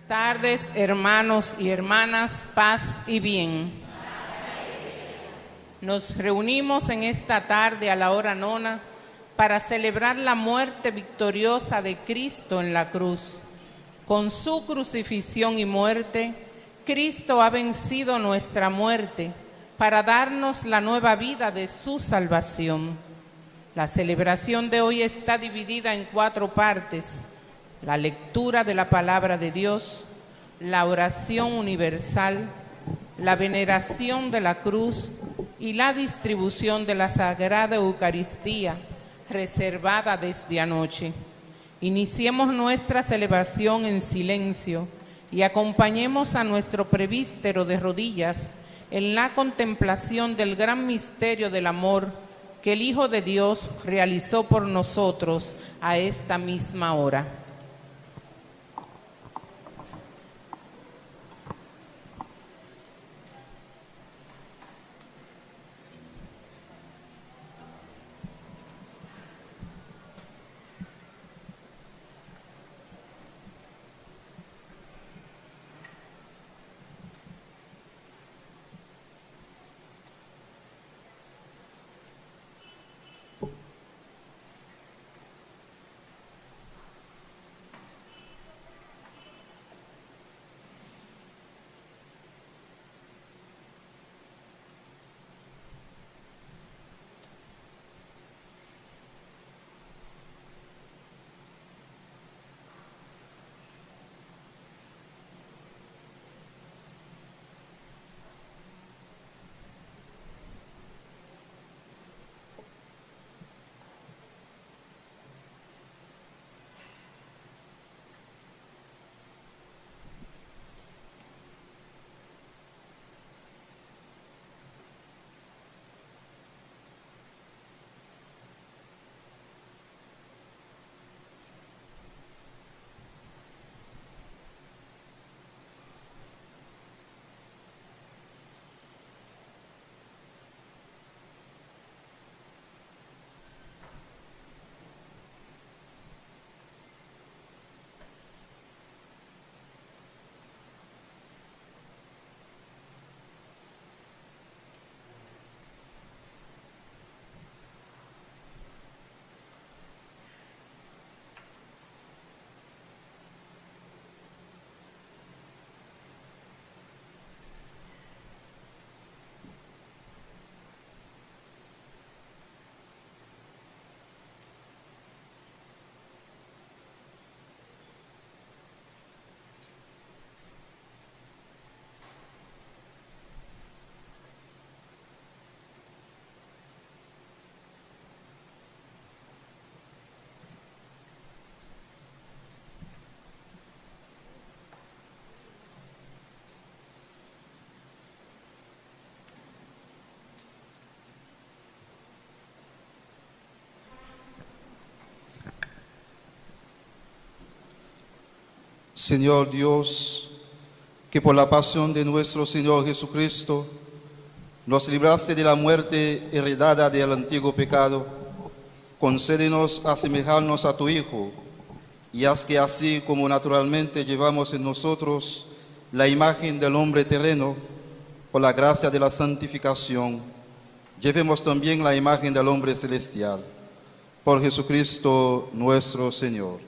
Tardes, hermanos y hermanas, paz y bien. Nos reunimos en esta tarde a la hora nona para celebrar la muerte victoriosa de Cristo en la cruz. Con su crucifixión y muerte, Cristo ha vencido nuestra muerte para darnos la nueva vida de su salvación. La celebración de hoy está dividida en 4 partes: la lectura de la palabra de Dios, la oración universal, la veneración de la cruz y la distribución de la Sagrada Eucaristía, reservada desde anoche. Iniciemos nuestra celebración en silencio y acompañemos a nuestro presbítero de rodillas en la contemplación del gran misterio del amor que el Hijo de Dios realizó por nosotros a esta misma hora. Señor Dios, que por la pasión de nuestro Señor Jesucristo nos libraste de la muerte heredada del antiguo pecado, concédenos asemejarnos a tu Hijo, y haz que así como naturalmente llevamos en nosotros la imagen del hombre terreno, por la gracia de la santificación, llevemos también la imagen del hombre celestial. Por Jesucristo nuestro Señor.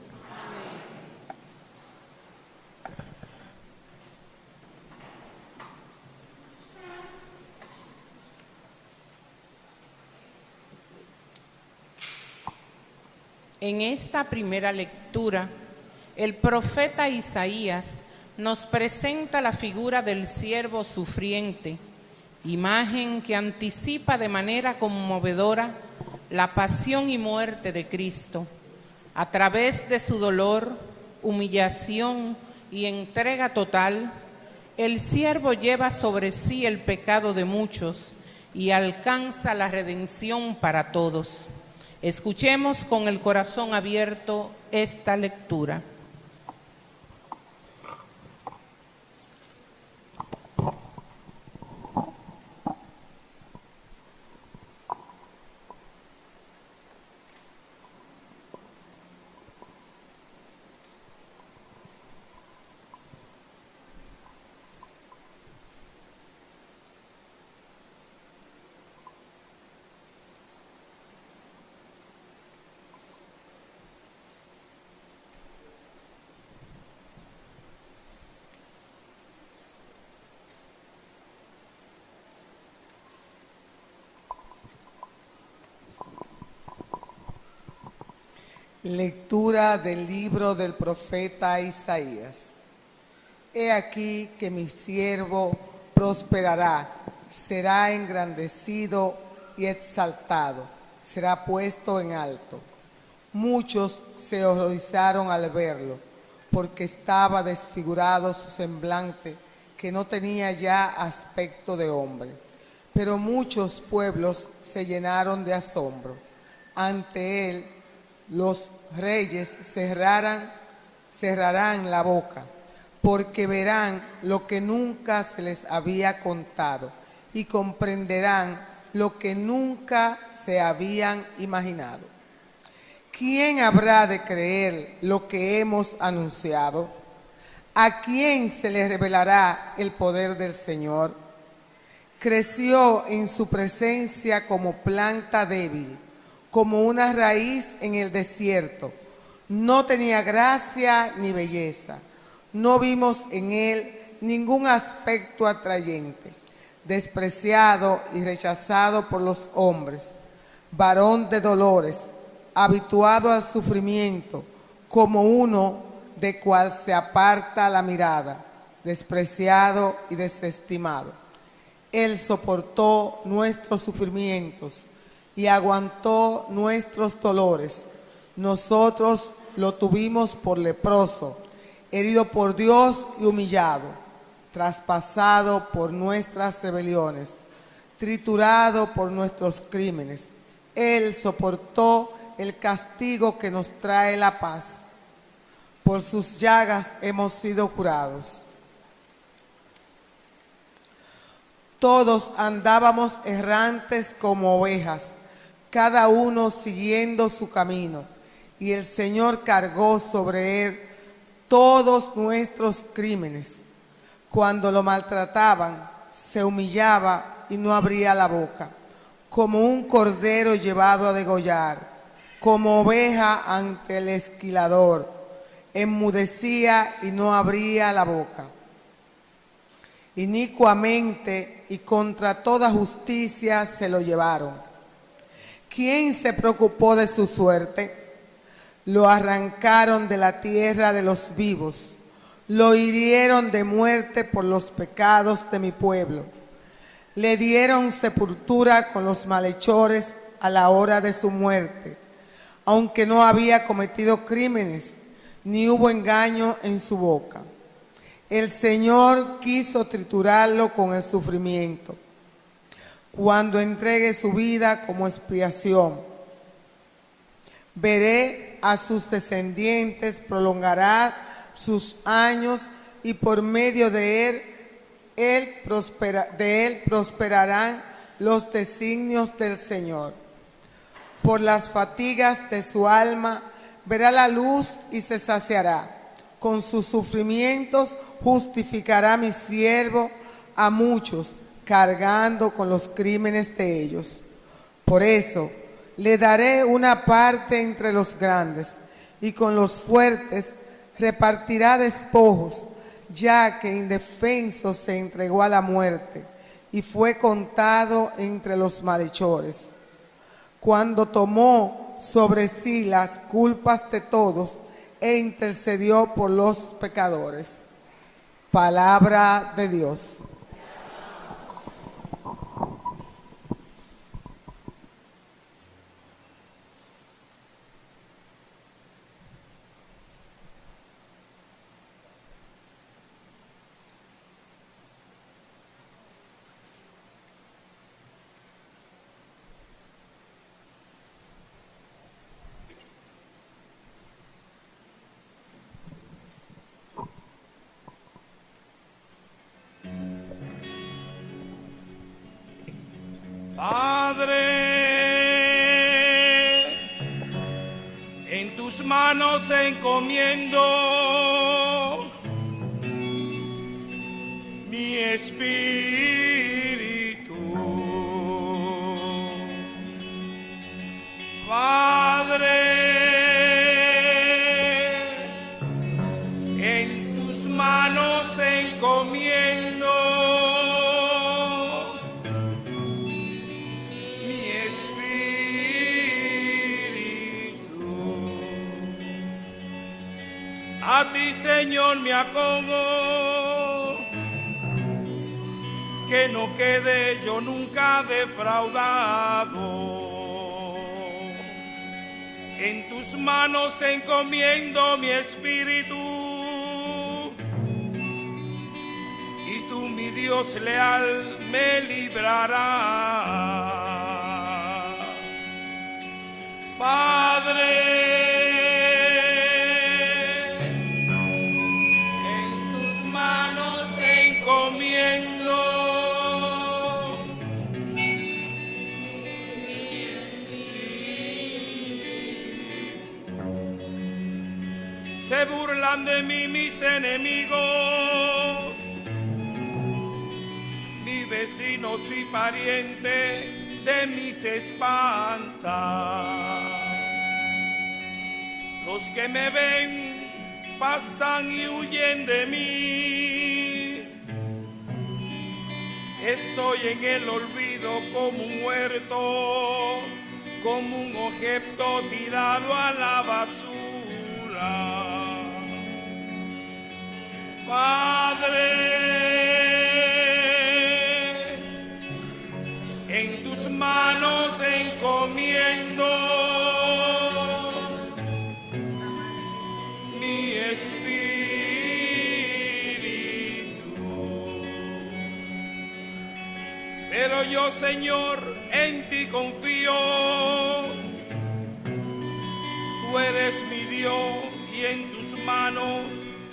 En esta primera lectura, el profeta Isaías nos presenta la figura del siervo sufriente, imagen que anticipa de manera conmovedora la pasión y muerte de Cristo. A través de su dolor, humillación y entrega total, el siervo lleva sobre sí el pecado de muchos y alcanza la redención para todos. Escuchemos con el corazón abierto esta lectura. Lectura del libro del profeta Isaías. He aquí que mi siervo prosperará, será engrandecido y exaltado, será puesto en alto. Muchos se horrorizaron al verlo, porque estaba desfigurado su semblante, que no tenía ya aspecto de hombre. Pero muchos pueblos se llenaron de asombro. Ante él los reyes cerrarán la boca, porque verán lo que nunca se les había contado y comprenderán lo que nunca se habían imaginado. ¿Quién habrá de creer lo que hemos anunciado? ¿A quién se le revelará el poder del Señor? Creció en su presencia como planta débil, como una raíz en el desierto. No tenía gracia ni belleza. No vimos en él ningún aspecto atrayente. Despreciado y rechazado por los hombres, varón de dolores, habituado al sufrimiento, como uno de cual se aparta la mirada, despreciado y desestimado. Él soportó nuestros sufrimientos y aguantó nuestros dolores. Nosotros lo tuvimos por leproso, herido por Dios y humillado, traspasado por nuestras rebeliones, triturado por nuestros crímenes. Él soportó el castigo que nos trae la paz. Por sus llagas hemos sido curados. Todos andábamos errantes como ovejas, cada uno siguiendo su camino, y el Señor cargó sobre él todos nuestros crímenes. Cuando lo maltrataban, se humillaba y no abría la boca, como un cordero llevado a degollar, como oveja ante el esquilador, enmudecía y no abría la boca. Inicuamente y contra toda justicia se lo llevaron. ¿Quién se preocupó de su suerte? Lo arrancaron de la tierra de los vivos. Lo hirieron de muerte por los pecados de mi pueblo. Le dieron sepultura con los malhechores a la hora de su muerte, aunque no había cometido crímenes, ni hubo engaño en su boca. El Señor quiso triturarlo con el sufrimiento, cuando entregue su vida como expiación. Veré a sus descendientes, prolongará sus años, y por medio de él prosperarán los designios del Señor. Por las fatigas de su alma verá la luz y se saciará. Con sus sufrimientos justificará mi siervo a muchos, cargando con los crímenes de ellos. Por eso le daré una parte entre los grandes, y con los fuertes repartirá despojos, ya que indefenso se entregó a la muerte y fue contado entre los malhechores. Cuando tomó sobre sí las culpas de todos e intercedió por los pecadores. Palabra de Dios. Padre, en tus manos encomiendo mi espíritu. Padre, en tus manos encomiendo mi espíritu. ti, Señor, me acojo, que no quede yo nunca defraudado. En tus manos encomiendo mi espíritu, y tú, mi Dios leal, me librarás. Padre, encomiendo mi espíritu. Se burlan de mí mis enemigos, mis vecinos y parientes de mí se espantan. Los que me ven pasan y huyen de mí. Estoy en el olvido como un muerto, como un objeto tirado a la basura. Padre, en tus manos encomiendo mi espíritu. Pero yo, Señor, en ti confío. Tú eres mi Dios y en tus manos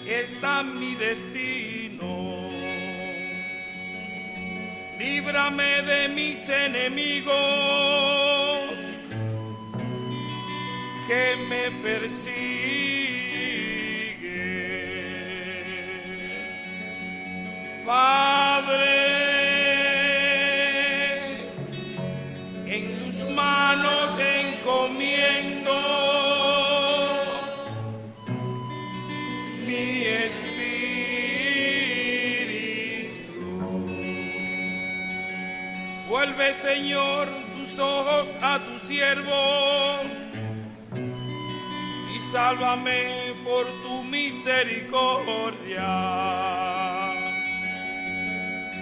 está mi destino. Líbrame de mis enemigos que me persiguen. Padre, en tus manos encomiendo mi espíritu. Vuelve, Señor, tus ojos a tu siervo y sálvame por tu misericordia.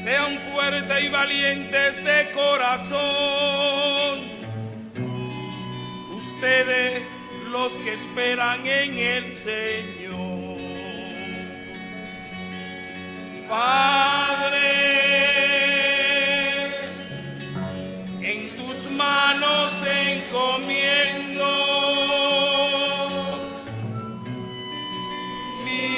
Sean fuertes y valientes de corazón, ustedes los que esperan en el Señor. Padre, en tus manos encomiendo mi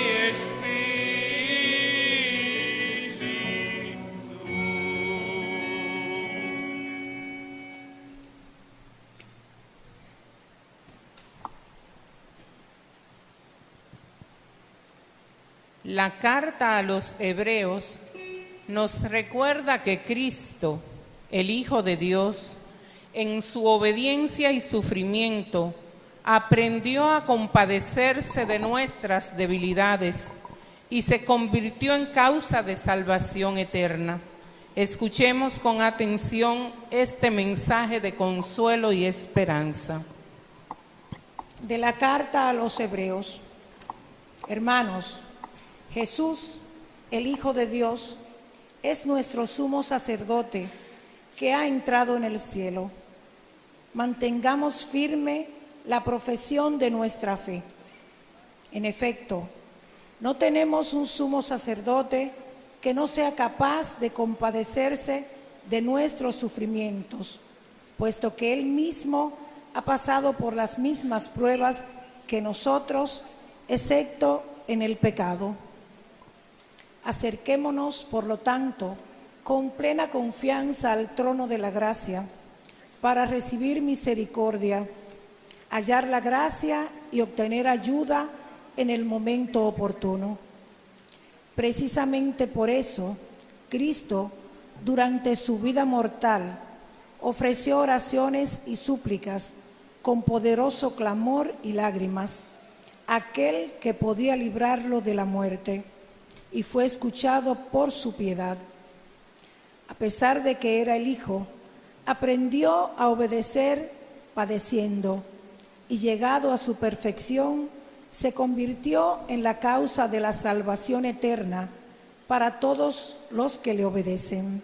La carta a los Hebreos nos recuerda que Cristo, el Hijo de Dios, en su obediencia y sufrimiento, aprendió a compadecerse de nuestras debilidades y se convirtió en causa de salvación eterna. Escuchemos con atención este mensaje de consuelo y esperanza. De la carta a los Hebreos. Hermanos, Jesús, el Hijo de Dios, es nuestro sumo sacerdote que ha entrado en el cielo. Mantengamos firme la profesión de nuestra fe. En efecto, no tenemos un sumo sacerdote que no sea capaz de compadecerse de nuestros sufrimientos, puesto que Él mismo ha pasado por las mismas pruebas que nosotros, excepto en el pecado. Acerquémonos, por lo tanto, con plena confianza al trono de la gracia, para recibir misericordia, hallar la gracia y obtener ayuda en el momento oportuno. Precisamente por eso, Cristo, durante su vida mortal, ofreció oraciones y súplicas con poderoso clamor y lágrimas, a aquel que podía librarlo de la muerte, y fue escuchado por su piedad. A pesar de que era el Hijo, aprendió a obedecer padeciendo, y llegado a su perfección, se convirtió en la causa de la salvación eterna para todos los que le obedecen.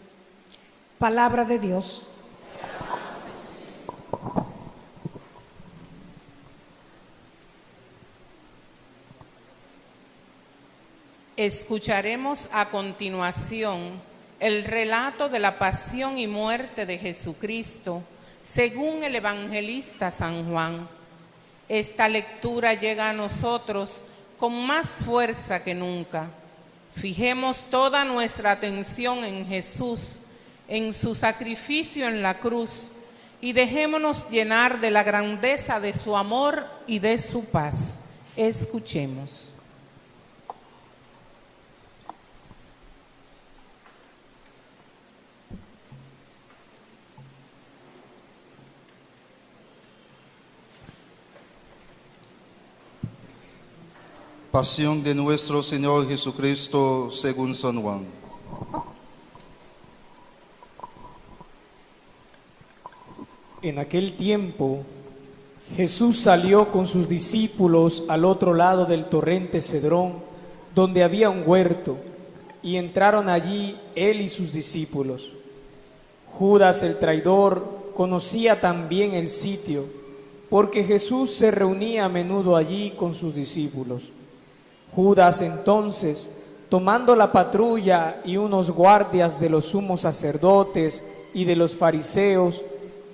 Palabra de Dios. Escucharemos a continuación el relato de la pasión y muerte de Jesucristo según el evangelista San Juan. Esta lectura llega a nosotros con más fuerza que nunca. Fijemos toda nuestra atención en Jesús, en su sacrificio en la cruz, y dejémonos llenar de la grandeza de su amor y de su paz. Escuchemos. Pasión de nuestro Señor Jesucristo según San Juan. En aquel tiempo, Jesús salió con sus discípulos al otro lado del torrente Cedrón, donde había un huerto, y entraron allí él y sus discípulos. Judas el traidor conocía también el sitio, porque Jesús se reunía a menudo allí con sus discípulos. Judas entonces, tomando la patrulla y unos guardias de los sumos sacerdotes y de los fariseos,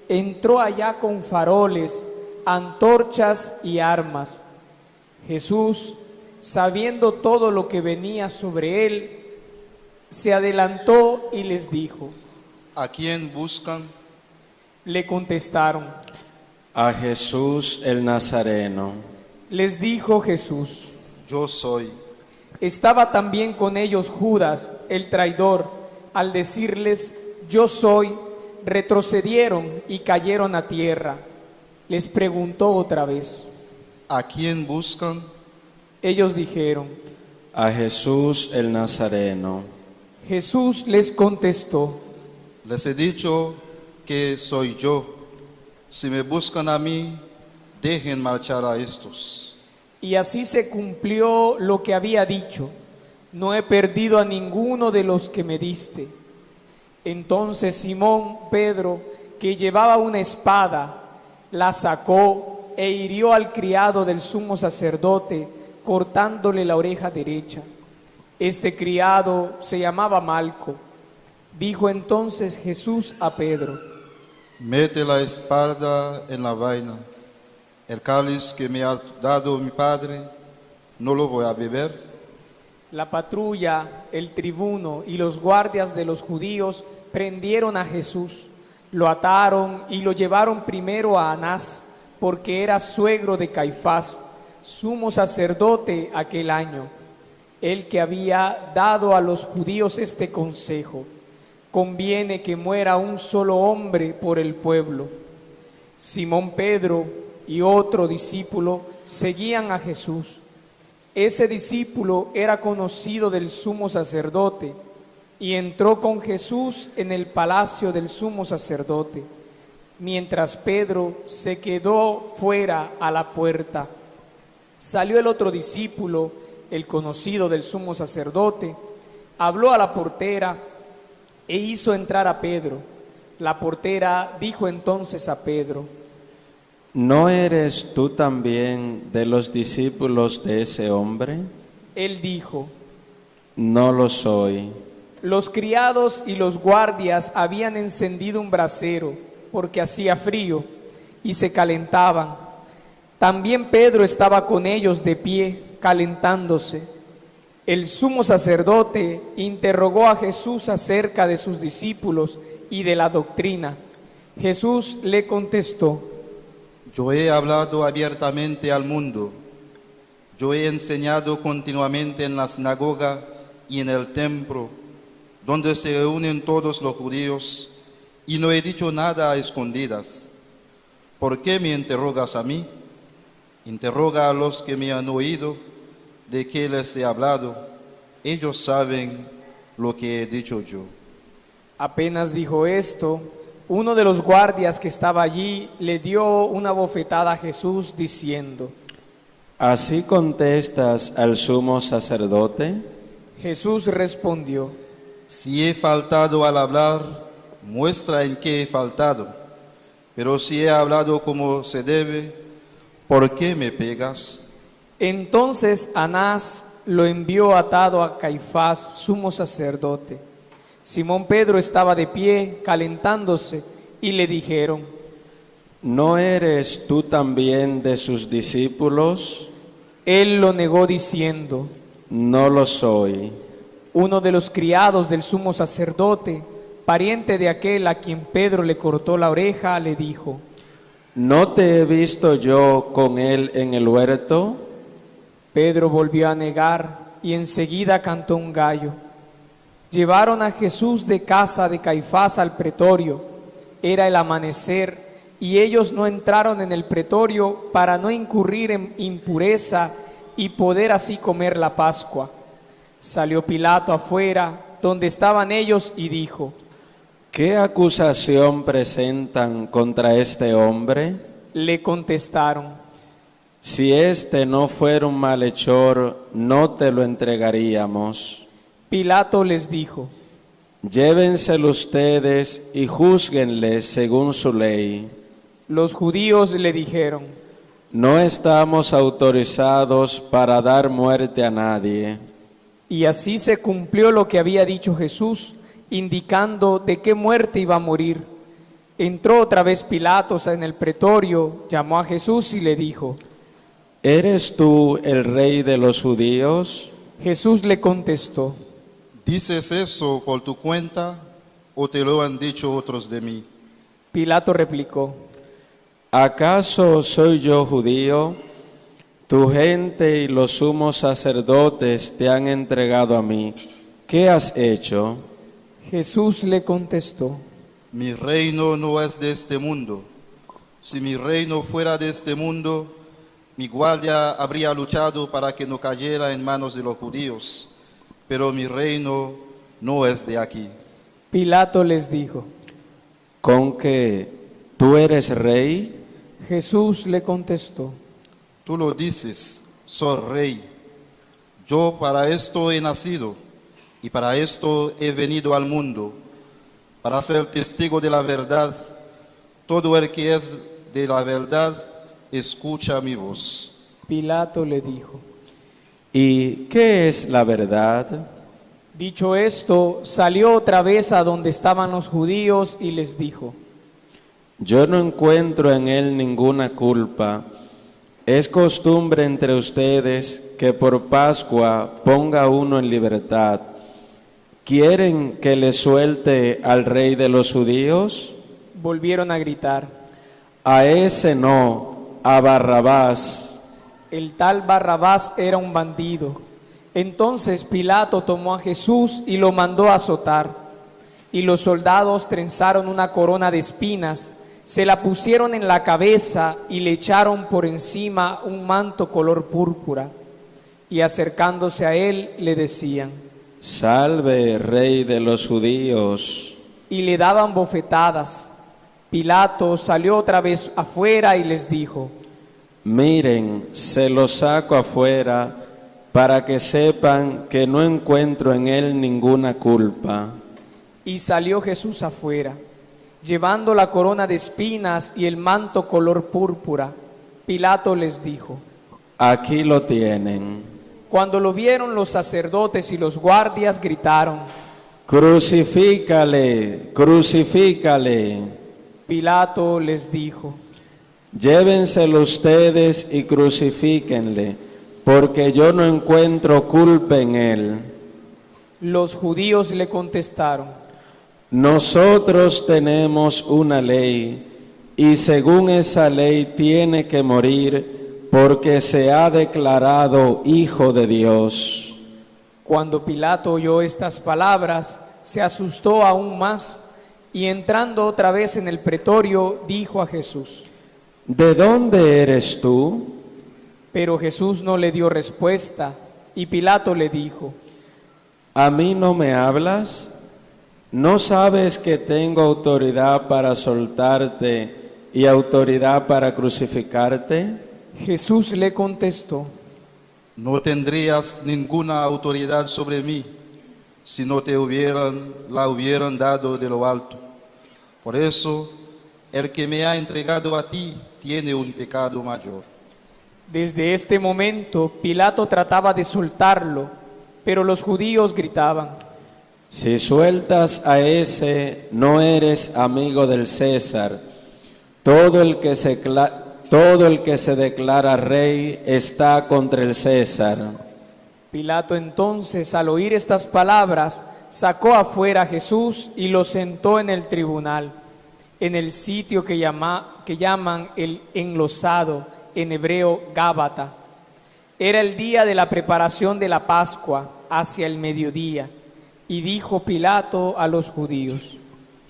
entró allá con faroles, antorchas y armas. Jesús, sabiendo todo lo que venía sobre él, se adelantó y les dijo: ¿A quién buscan? Le contestaron: A Jesús el Nazareno. Les dijo Jesús: Yo soy. Estaba también con ellos Judas, el traidor. Al decirles: Yo soy, retrocedieron y cayeron a tierra. Les preguntó otra vez: ¿A quién buscan? Ellos dijeron: A Jesús el Nazareno. Jesús les contestó: Les he dicho que soy yo. Si me buscan a mí, dejen marchar a estos. Y así se cumplió lo que había dicho: no he perdido a ninguno de los que me diste. Entonces Simón Pedro, que llevaba una espada, la sacó e hirió al criado del sumo sacerdote, cortándole la oreja derecha. Este criado se llamaba Malco. Dijo entonces Jesús a Pedro: Mete la espada en la vaina. El cáliz que me ha dado mi Padre, ¿no lo voy a beber? La patrulla, el tribuno y los guardias de los judíos prendieron a Jesús, lo ataron y lo llevaron primero a Anás, porque era suegro de Caifás, sumo sacerdote aquel año, el que había dado a los judíos este consejo: conviene que muera un solo hombre por el pueblo. Simón Pedro y otro discípulo seguían a Jesús. Ese discípulo era conocido del sumo sacerdote y entró con Jesús en el palacio del sumo sacerdote, mientras Pedro se quedó fuera a la puerta. Salió el otro discípulo, el conocido del sumo sacerdote, habló a la portera e hizo entrar a Pedro. La portera dijo entonces a Pedro: ¿No eres tú también de los discípulos de ese hombre? Él dijo: No lo soy. Los criados y los guardias habían encendido un brasero, porque hacía frío, y se calentaban. También Pedro estaba con ellos de pie, calentándose. El sumo sacerdote interrogó a Jesús acerca de sus discípulos y de la doctrina. Jesús le contestó: Yo he hablado abiertamente al mundo. Yo he enseñado continuamente en la sinagoga y en el templo, donde se reúnen todos los judíos, y no he dicho nada a escondidas. ¿Por qué me interrogas a mí? Interroga a los que me han oído, de qué les he hablado. Ellos saben lo que he dicho yo. Apenas dijo esto, uno de los guardias que estaba allí le dio una bofetada a Jesús diciendo: ¿Así contestas al sumo sacerdote? Jesús respondió, Si he faltado al hablar, muestra en qué he faltado. Pero si he hablado como se debe, ¿por qué me pegas? entonces Anás lo envió atado a Caifás, sumo sacerdote. Simón Pedro estaba de pie, calentándose, y le dijeron, ¿No eres tú también de sus discípulos? Él lo negó diciendo, No lo soy. uno de los criados del sumo sacerdote, pariente de aquel a quien Pedro le cortó la oreja, le dijo, ¿No te he visto yo con él en el huerto? Pedro volvió a negar y enseguida cantó un gallo. Llevaron a Jesús de casa de Caifás al pretorio. Era el amanecer y ellos no entraron en el pretorio para no incurrir en impureza y poder así comer la Pascua. Salió Pilato afuera, donde estaban ellos, y dijo, ¿Qué acusación presentan contra este hombre? le contestaron, Si este no fuera un malhechor, no te lo entregaríamos. Pilato les dijo, Llévenselo ustedes y júzguenle según su ley. los judíos le dijeron, No estamos autorizados para dar muerte a nadie. y así se cumplió lo que había dicho Jesús, indicando de qué muerte iba a morir. Entró otra vez Pilato en el pretorio, llamó a Jesús y le dijo, ¿Eres tú el rey de los judíos? Jesús le contestó, ¿Dices eso por tu cuenta o te lo han dicho otros de mí? Pilato replicó, ¿Acaso soy yo judío? Tu gente y los sumos sacerdotes te han entregado a mí. ¿Qué has hecho? Jesús le contestó, Mi reino no es de este mundo. Si mi reino fuera de este mundo, mi guardia habría luchado para que no cayera en manos de los judíos. Pero mi reino no es de aquí. Pilato les dijo, ¿Con que tú eres rey? Jesús le contestó, Tú lo dices, soy rey. Yo para esto he nacido y para esto he venido al mundo, para ser testigo de la verdad. Todo el que es de la verdad, escucha mi voz. Pilato le dijo, ¿Y qué es la verdad? dicho esto, salió otra vez a donde estaban los judíos y les dijo, Yo no encuentro en él ninguna culpa. Es costumbre entre ustedes que por Pascua ponga uno en libertad. ¿Quieren que le suelte al rey de los judíos? volvieron a gritar, A ese no, a Barrabás. el tal Barrabás era un bandido. Entonces Pilato tomó a Jesús y lo mandó a azotar. Y los soldados trenzaron una corona de espinas, se la pusieron en la cabeza y le echaron por encima un manto color púrpura. Y acercándose a él le decían, Salve, rey de los judíos. y le daban bofetadas. Pilato salió otra vez afuera y les dijo, Miren, se lo saco afuera para que sepan que no encuentro en él ninguna culpa. y salió Jesús afuera, llevando la corona de espinas y el manto color púrpura. Pilato les dijo, Aquí lo tienen. cuando lo vieron los sacerdotes y los guardias gritaron, Crucifícale, crucifícale. Pilato les dijo, Llévenselo ustedes y crucifíquenle, porque yo no encuentro culpa en él. los judíos le contestaron, Nosotros tenemos una ley, y según esa ley tiene que morir, porque se ha declarado hijo de Dios. Cuando Pilato oyó estas palabras, se asustó aún más, y entrando otra vez en el pretorio, dijo a Jesús, ¿De dónde eres tú? pero Jesús no le dio respuesta, y Pilato le dijo, ¿A mí no me hablas? ¿No sabes que tengo autoridad para soltarte y autoridad para crucificarte? Jesús le contestó: No tendrías ninguna autoridad sobre mí si no te la hubieran dado de lo alto. Por eso, el que me ha entregado a ti tiene un pecado mayor. Desde este momento, Pilato trataba de soltarlo, pero los judíos gritaban: Si sueltas a ese, no eres amigo del César. Todo el que se declara rey está contra el César. Pilato entonces, al oír estas palabras, sacó afuera a Jesús y lo sentó en el tribunal, en el sitio que llaman el enlosado, en hebreo Gábata. Era el día de la preparación de la Pascua, hacia el mediodía, y dijo Pilato a los judíos: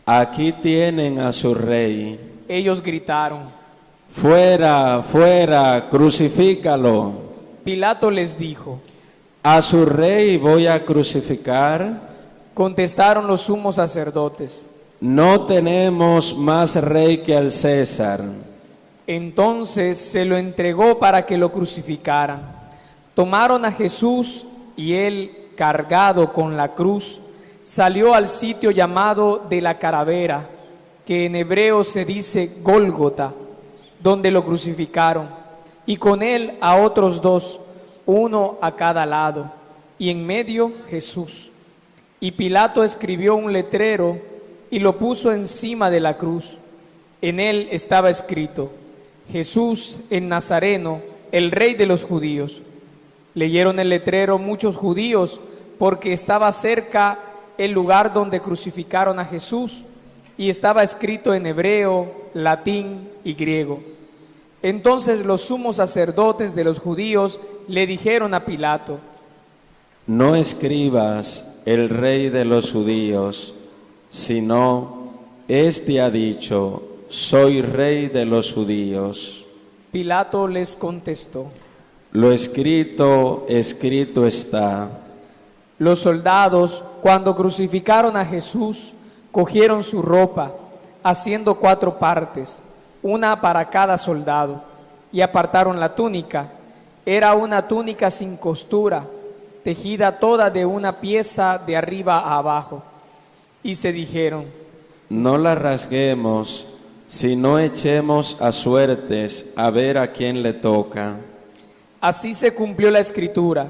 Aquí tienen a su rey. Ellos gritaron: Fuera, fuera, crucifícalo. Pilato les dijo: ¿A su rey voy a crucificar? Contestaron los sumos sacerdotes: No tenemos más rey que al César. Entonces se lo entregó para que lo crucificaran. Tomaron a Jesús y él, cargado con la cruz, salió al sitio llamado de la Calavera, que en hebreo se dice Gólgota, donde lo crucificaron, y con él a otros dos, uno a cada lado, y en medio Jesús. Y Pilato escribió un letrero y lo puso encima de la cruz. En él estaba escrito: Jesús el Nazareno, el Rey de los judíos. Leyeron el letrero muchos judíos, porque estaba cerca el lugar donde crucificaron a Jesús, y estaba escrito en hebreo, latín y griego. Entonces los sumos sacerdotes de los judíos le dijeron a Pilato: No escribas el Rey de los judíos, sino este ha dicho: Soy Rey de los judíos. Pilato les contestó: Lo escrito, escrito está. Los soldados, cuando crucificaron a Jesús, cogieron su ropa, haciendo 4 partes, una para cada soldado, y apartaron la túnica. Era una túnica sin costura, tejida toda de una pieza de arriba a abajo. Y se dijeron: No la rasguemos, sino echemos a suertes a ver a quién le toca. Así se cumplió la escritura: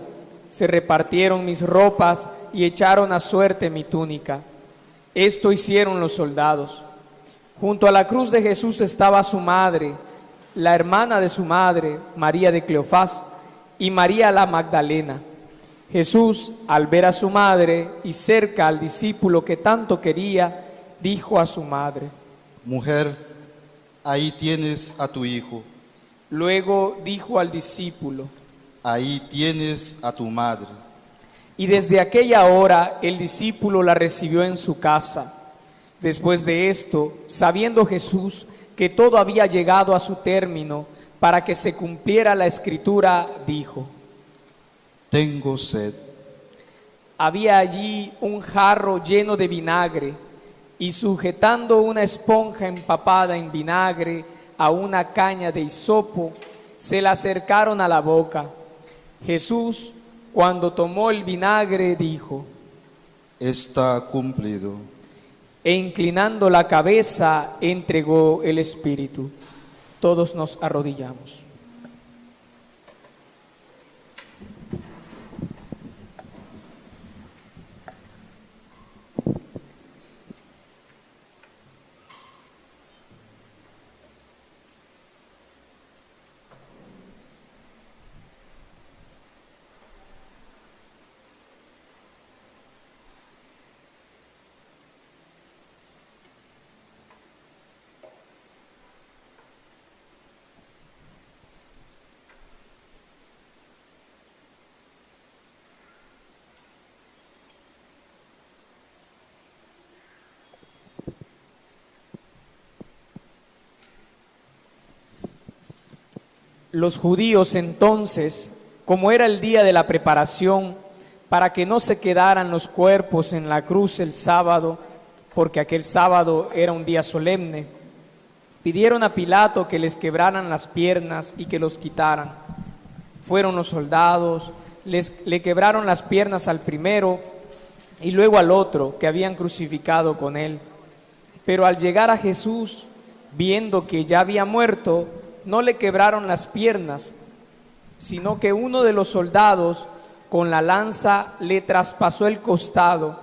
se repartieron mis ropas y echaron a suerte mi túnica. Esto hicieron los soldados. Junto a la cruz de Jesús estaba su madre, la hermana de su madre, María de Cleofás, y María la Magdalena. Jesús, al ver a su madre y cerca al discípulo que tanto quería, dijo a su madre: Mujer, ahí tienes a tu hijo. Luego dijo al discípulo: Ahí tienes a tu madre. Y desde aquella hora el discípulo la recibió en su casa. Después de esto, sabiendo Jesús que todo había llegado a su término, para que se cumpliera la escritura, dijo: Tengo sed. Había allí un jarro lleno de vinagre, y sujetando una esponja empapada en vinagre a una caña de hisopo, se la acercaron a la boca. Jesús, cuando tomó el vinagre, dijo: Está cumplido. E inclinando la cabeza, entregó el espíritu. Todos nos arrodillamos. Los judíos entonces, como era el día de la preparación, para que no se quedaran los cuerpos en la cruz el sábado, porque aquel sábado era un día solemne, Pidieron a Pilato que les quebraran las piernas y que los quitaran. Fueron los soldados, le quebraron las piernas al primero y luego al otro que habían crucificado con él. Pero al llegar a Jesús, viendo que ya había muerto, no le quebraron las piernas, sino que uno de los soldados con la lanza le traspasó el costado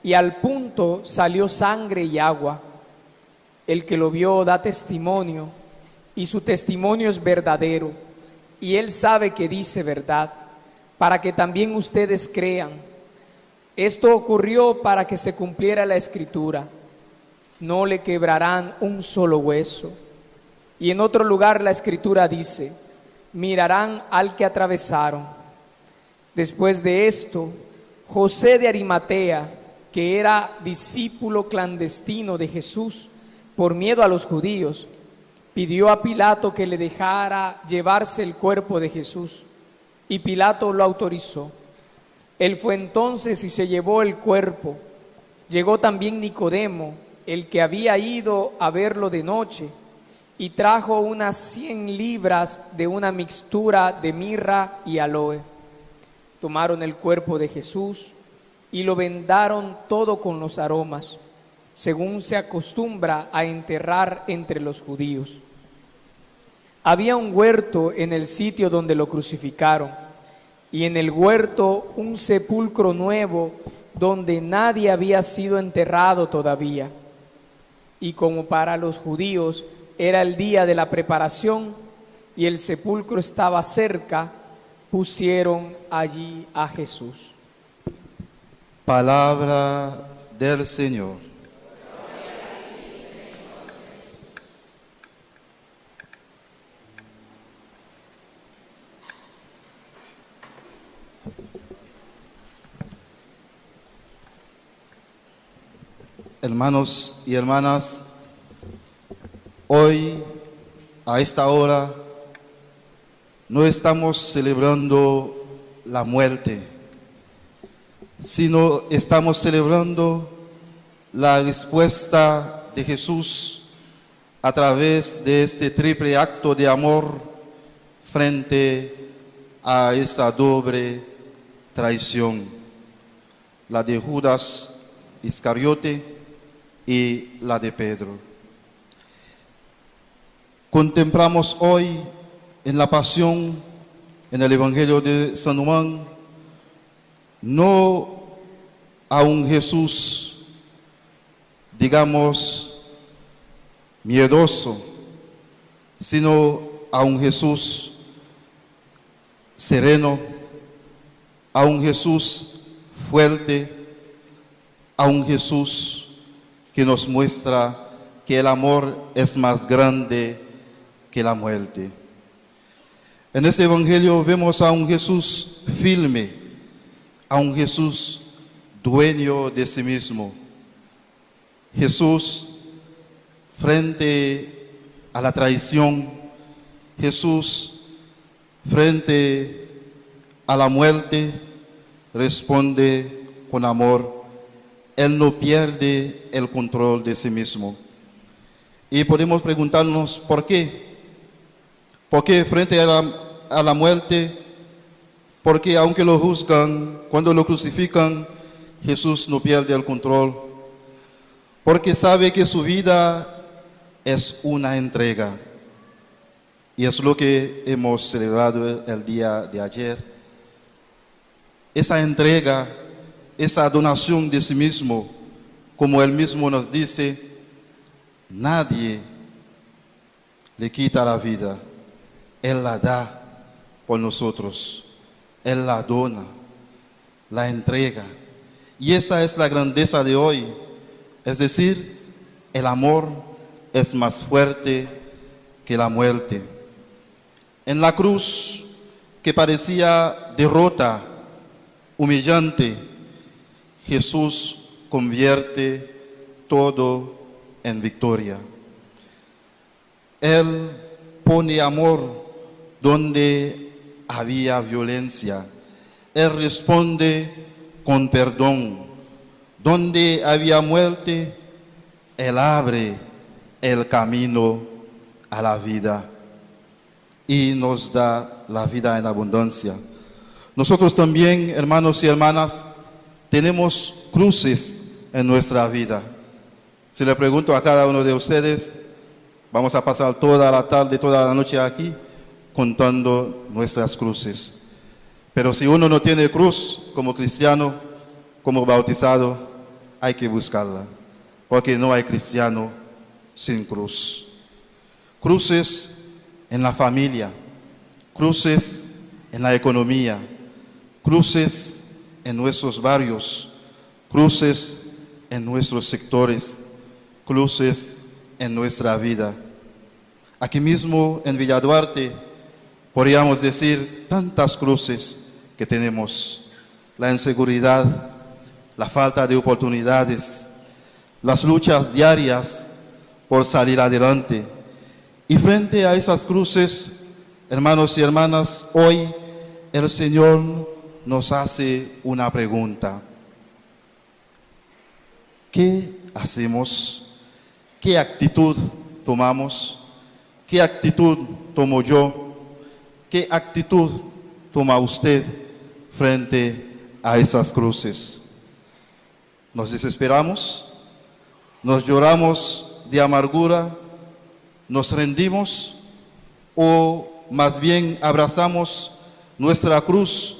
y al punto salió sangre y agua. El que lo vio da testimonio y su testimonio es verdadero y él sabe que dice verdad, para que también ustedes crean. Esto ocurrió para que se cumpliera la escritura: no le quebrarán un solo hueso. Y en otro lugar la escritura dice: mirarán al que atravesaron. Después de esto, José de Arimatea, que era discípulo clandestino de Jesús, por miedo a los judíos, pidió a Pilato que le dejara llevarse el cuerpo de Jesús, y Pilato lo autorizó. Él fue entonces y se llevó el cuerpo. Llegó también Nicodemo, el que había ido a verlo de noche, y trajo unas 100 libras de una mixtura de mirra y aloe. Tomaron el cuerpo de Jesús y lo vendaron todo con los aromas, según se acostumbra a enterrar entre los judíos. Había un huerto en el sitio donde lo crucificaron, y en el huerto un sepulcro nuevo donde nadie había sido enterrado todavía. Y como para los judíos era el día de la preparación y el sepulcro estaba cerca, pusieron allí a Jesús. Palabra del Señor. Hermanos y hermanas, hoy, a esta hora, no estamos celebrando la muerte, sino estamos celebrando la respuesta de Jesús a través de este triple acto de amor frente a esta doble traición, la de Judas Iscariote y la de Pedro. Contemplamos hoy en la pasión, en el Evangelio de San Juan, no a un Jesús, digamos, miedoso, sino a un Jesús sereno, a un Jesús fuerte, a un Jesús que nos muestra que el amor es más grande que la muerte. En este Evangelio vemos a un Jesús firme, a un Jesús dueño de sí mismo. Jesús frente a la traición, Jesús frente a la muerte, responde con amor. Él no pierde el control de sí mismo. Y podemos preguntarnos por qué. ¿Por qué frente a la muerte? Porque aunque lo juzgan, cuando lo crucifican, Jesús no pierde el control. Porque sabe que su vida es una entrega. Y es lo que hemos celebrado el día de ayer. Esa entrega, esa donación de sí mismo, como él mismo nos dice, nadie le quita la vida, él la da por nosotros, él la dona, la entrega. Y esa es la grandeza de hoy, es decir, el amor es más fuerte que la muerte. En la cruz, que parecía derrota, humillante, Jesús convierte todo en victoria. Él pone amor donde había violencia. Él responde con perdón. Donde había muerte, Él abre el camino a la vida y nos da la vida en abundancia. Nosotros también, hermanos y hermanas, tenemos cruces en nuestra vida. Si le pregunto a cada uno de ustedes, vamos a pasar toda la tarde, toda la noche aquí contando nuestras cruces. Pero si uno no tiene cruz como cristiano, como bautizado, hay que buscarla, porque no hay cristiano sin cruz. Cruces en la familia, cruces en la economía, cruces en nuestros barrios, cruces en nuestros sectores, cruces en nuestra vida. Aquí mismo en Villa Duarte podríamos decir tantas cruces que tenemos: la inseguridad, la falta de oportunidades, las luchas diarias por salir adelante. Y frente a esas cruces, hermanos y hermanas, hoy el Señor nos hace una pregunta. ¿Qué hacemos? ¿Qué actitud tomamos? ¿Qué actitud tomo yo? ¿Qué actitud toma usted frente a esas cruces? ¿Nos desesperamos? ¿Nos lloramos de amargura? ¿Nos rendimos? ¿O más bien abrazamos nuestra cruz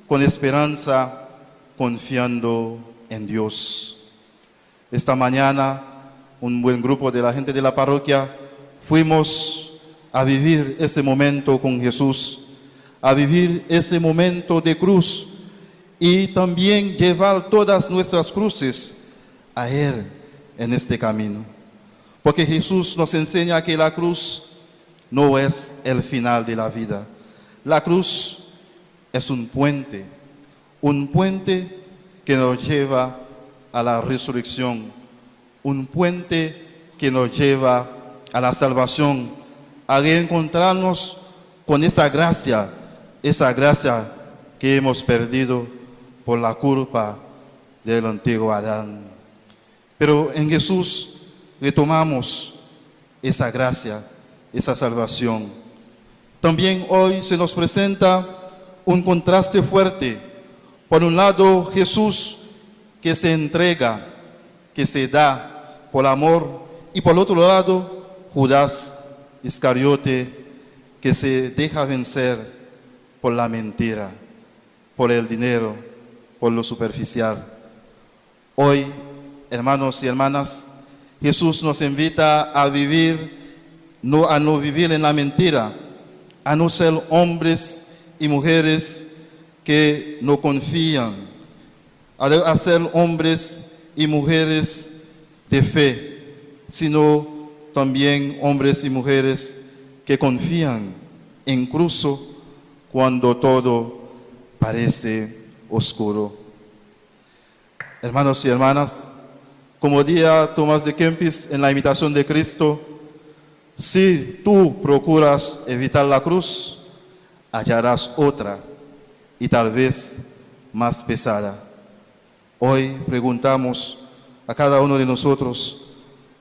con esperanza, confiando en Dios? Esta mañana, un buen grupo de la gente de la parroquia fuimos a vivir ese momento con Jesús, a vivir ese momento de cruz y también llevar todas nuestras cruces a Él en este camino. Porque Jesús nos enseña que la cruz no es el final de la vida. La cruz es un puente que nos lleva a la resurrección, un puente que nos lleva a la salvación, a reencontrarnos con esa gracia que hemos perdido por la culpa del antiguo Adán. Pero en Jesús retomamos esa gracia, esa salvación. También hoy se nos presenta un contraste fuerte. Por un lado, Jesús que se entrega, que se da por amor, y por otro lado, Judas Iscariote, que se deja vencer por la mentira, por el dinero, por lo superficial. Hoy, hermanos y hermanas, Jesús nos invita a no vivir en la mentira, a no ser hombres y mujeres que no confían, a ser hombres y mujeres de fe, sino también hombres y mujeres que confían, incluso cuando todo parece oscuro. Hermanos y hermanas, como diría Tomás de Kempis en la imitación de Cristo, si tú procuras evitar la cruz, hallarás otra y tal vez más pesada. Hoy preguntamos a cada uno de nosotros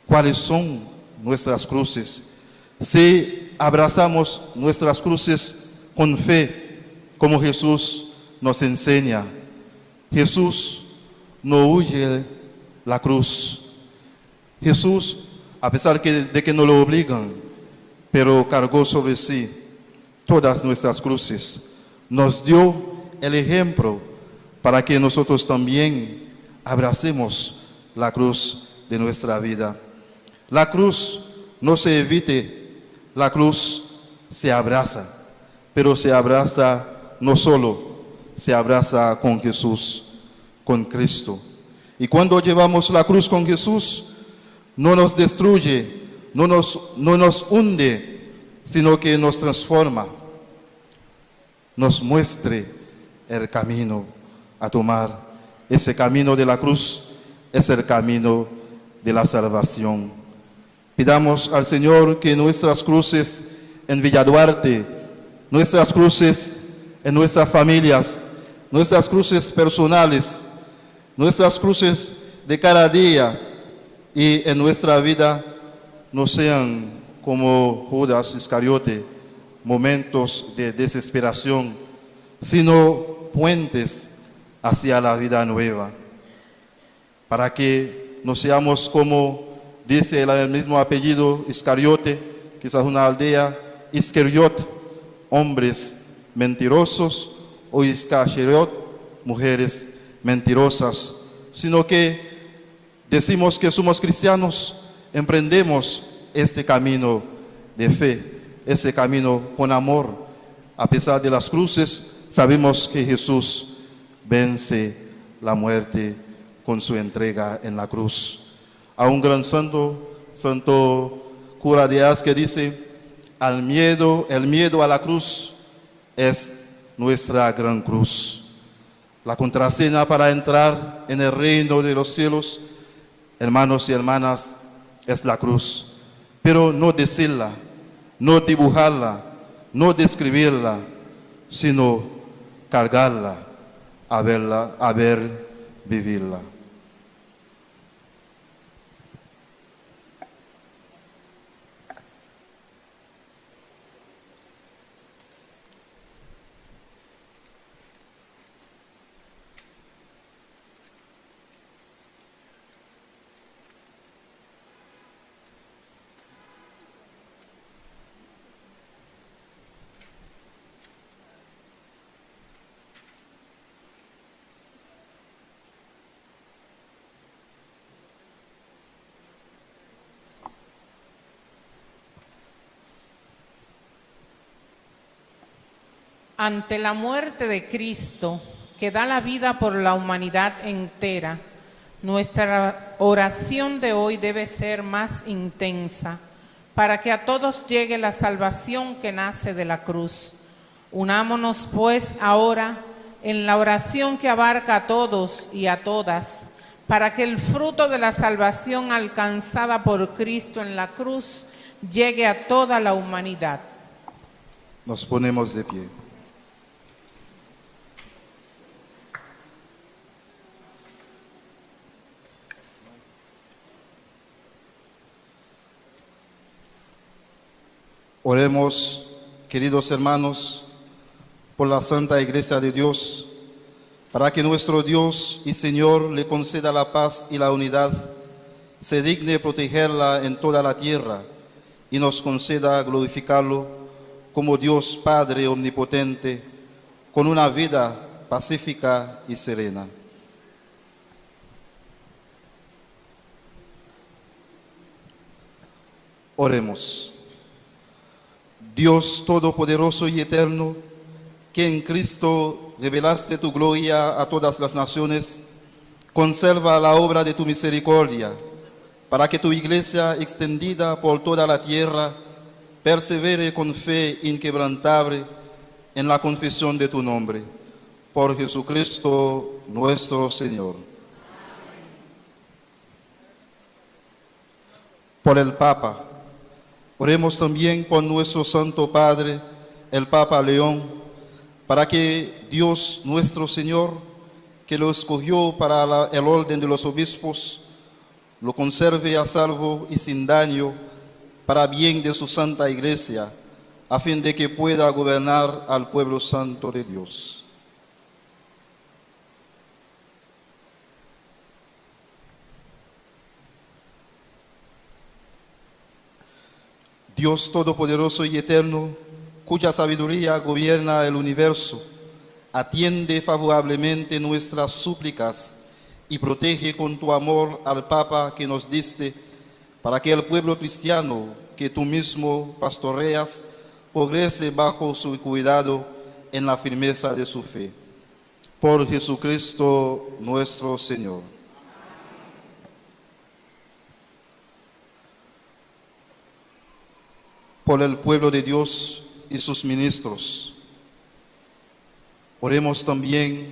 cuáles son nuestras cruces. Si abrazamos nuestras cruces con fe, como Jesús nos enseña. Jesús no huye la cruz. Jesús, a pesar de que no lo obligan, pero cargó sobre sí todas nuestras cruces. Nos dio el ejemplo para que nosotros también abracemos la cruz de nuestra vida. La cruz no se evite, la cruz se abraza, pero se abraza no solo, se abraza con Jesús, con Cristo. Y cuando llevamos la cruz con Jesús, no nos destruye, no nos hunde, sino que nos transforma, nos muestre el camino a tomar. Ese camino de la cruz es el camino de la salvación. Pidamos al Señor que nuestras cruces en Villa Duarte, nuestras cruces en nuestras familias, nuestras cruces personales, nuestras cruces de cada día y en nuestra vida no sean como Judas Iscariote, momentos de desesperación, sino puentes hacia la vida nueva, para que no seamos como dice el mismo apellido Iscariote, quizás una aldea, Iscariot, hombres mentirosos, o Iscariot, mujeres mentirosas, sino que decimos que somos cristianos, emprendemos este camino de fe, ese camino con amor. A pesar de las cruces, sabemos que Jesús vence la muerte con su entrega en la cruz. A un gran santo, Santo Cura de Ars, que dice: el miedo a la cruz es nuestra gran cruz. La contraseña para entrar en el reino de los cielos, hermanos y hermanas, es la cruz. Pero no decirla, no dibujarla, no describirla, sino cargarla, a verla, a ver, vivirla. Ante la muerte de Cristo, que da la vida por la humanidad entera, nuestra oración de hoy debe ser más intensa, para que a todos llegue la salvación que nace de la cruz. Unámonos pues ahora en la oración que abarca a todos y a todas, para que el fruto de la salvación alcanzada por Cristo en la cruz llegue a toda la humanidad. Nos ponemos de pie. Oremos, queridos hermanos, por la Santa Iglesia de Dios, para que nuestro Dios y Señor le conceda la paz y la unidad, se digne protegerla en toda la tierra y nos conceda glorificarlo como Dios Padre omnipotente, con una vida pacífica y serena. Oremos. Dios Todopoderoso y Eterno, que en Cristo revelaste tu gloria a todas las naciones, conserva la obra de tu misericordia, para que tu iglesia, extendida por toda la tierra, persevere con fe inquebrantable en la confesión de tu nombre. Por Jesucristo nuestro Señor. Por el Papa. Oremos también por nuestro Santo Padre, el Papa León, para que Dios nuestro Señor, que lo escogió para el orden de los obispos, lo conserve a salvo y sin daño para bien de su Santa Iglesia, a fin de que pueda gobernar al pueblo santo de Dios. Dios Todopoderoso y Eterno, cuya sabiduría gobierna el universo, atiende favorablemente nuestras súplicas y protege con tu amor al Papa que nos diste, para que el pueblo cristiano que tú mismo pastoreas progrese bajo su cuidado en la firmeza de su fe. Por Jesucristo nuestro Señor. Por el pueblo de Dios y sus ministros. Oremos también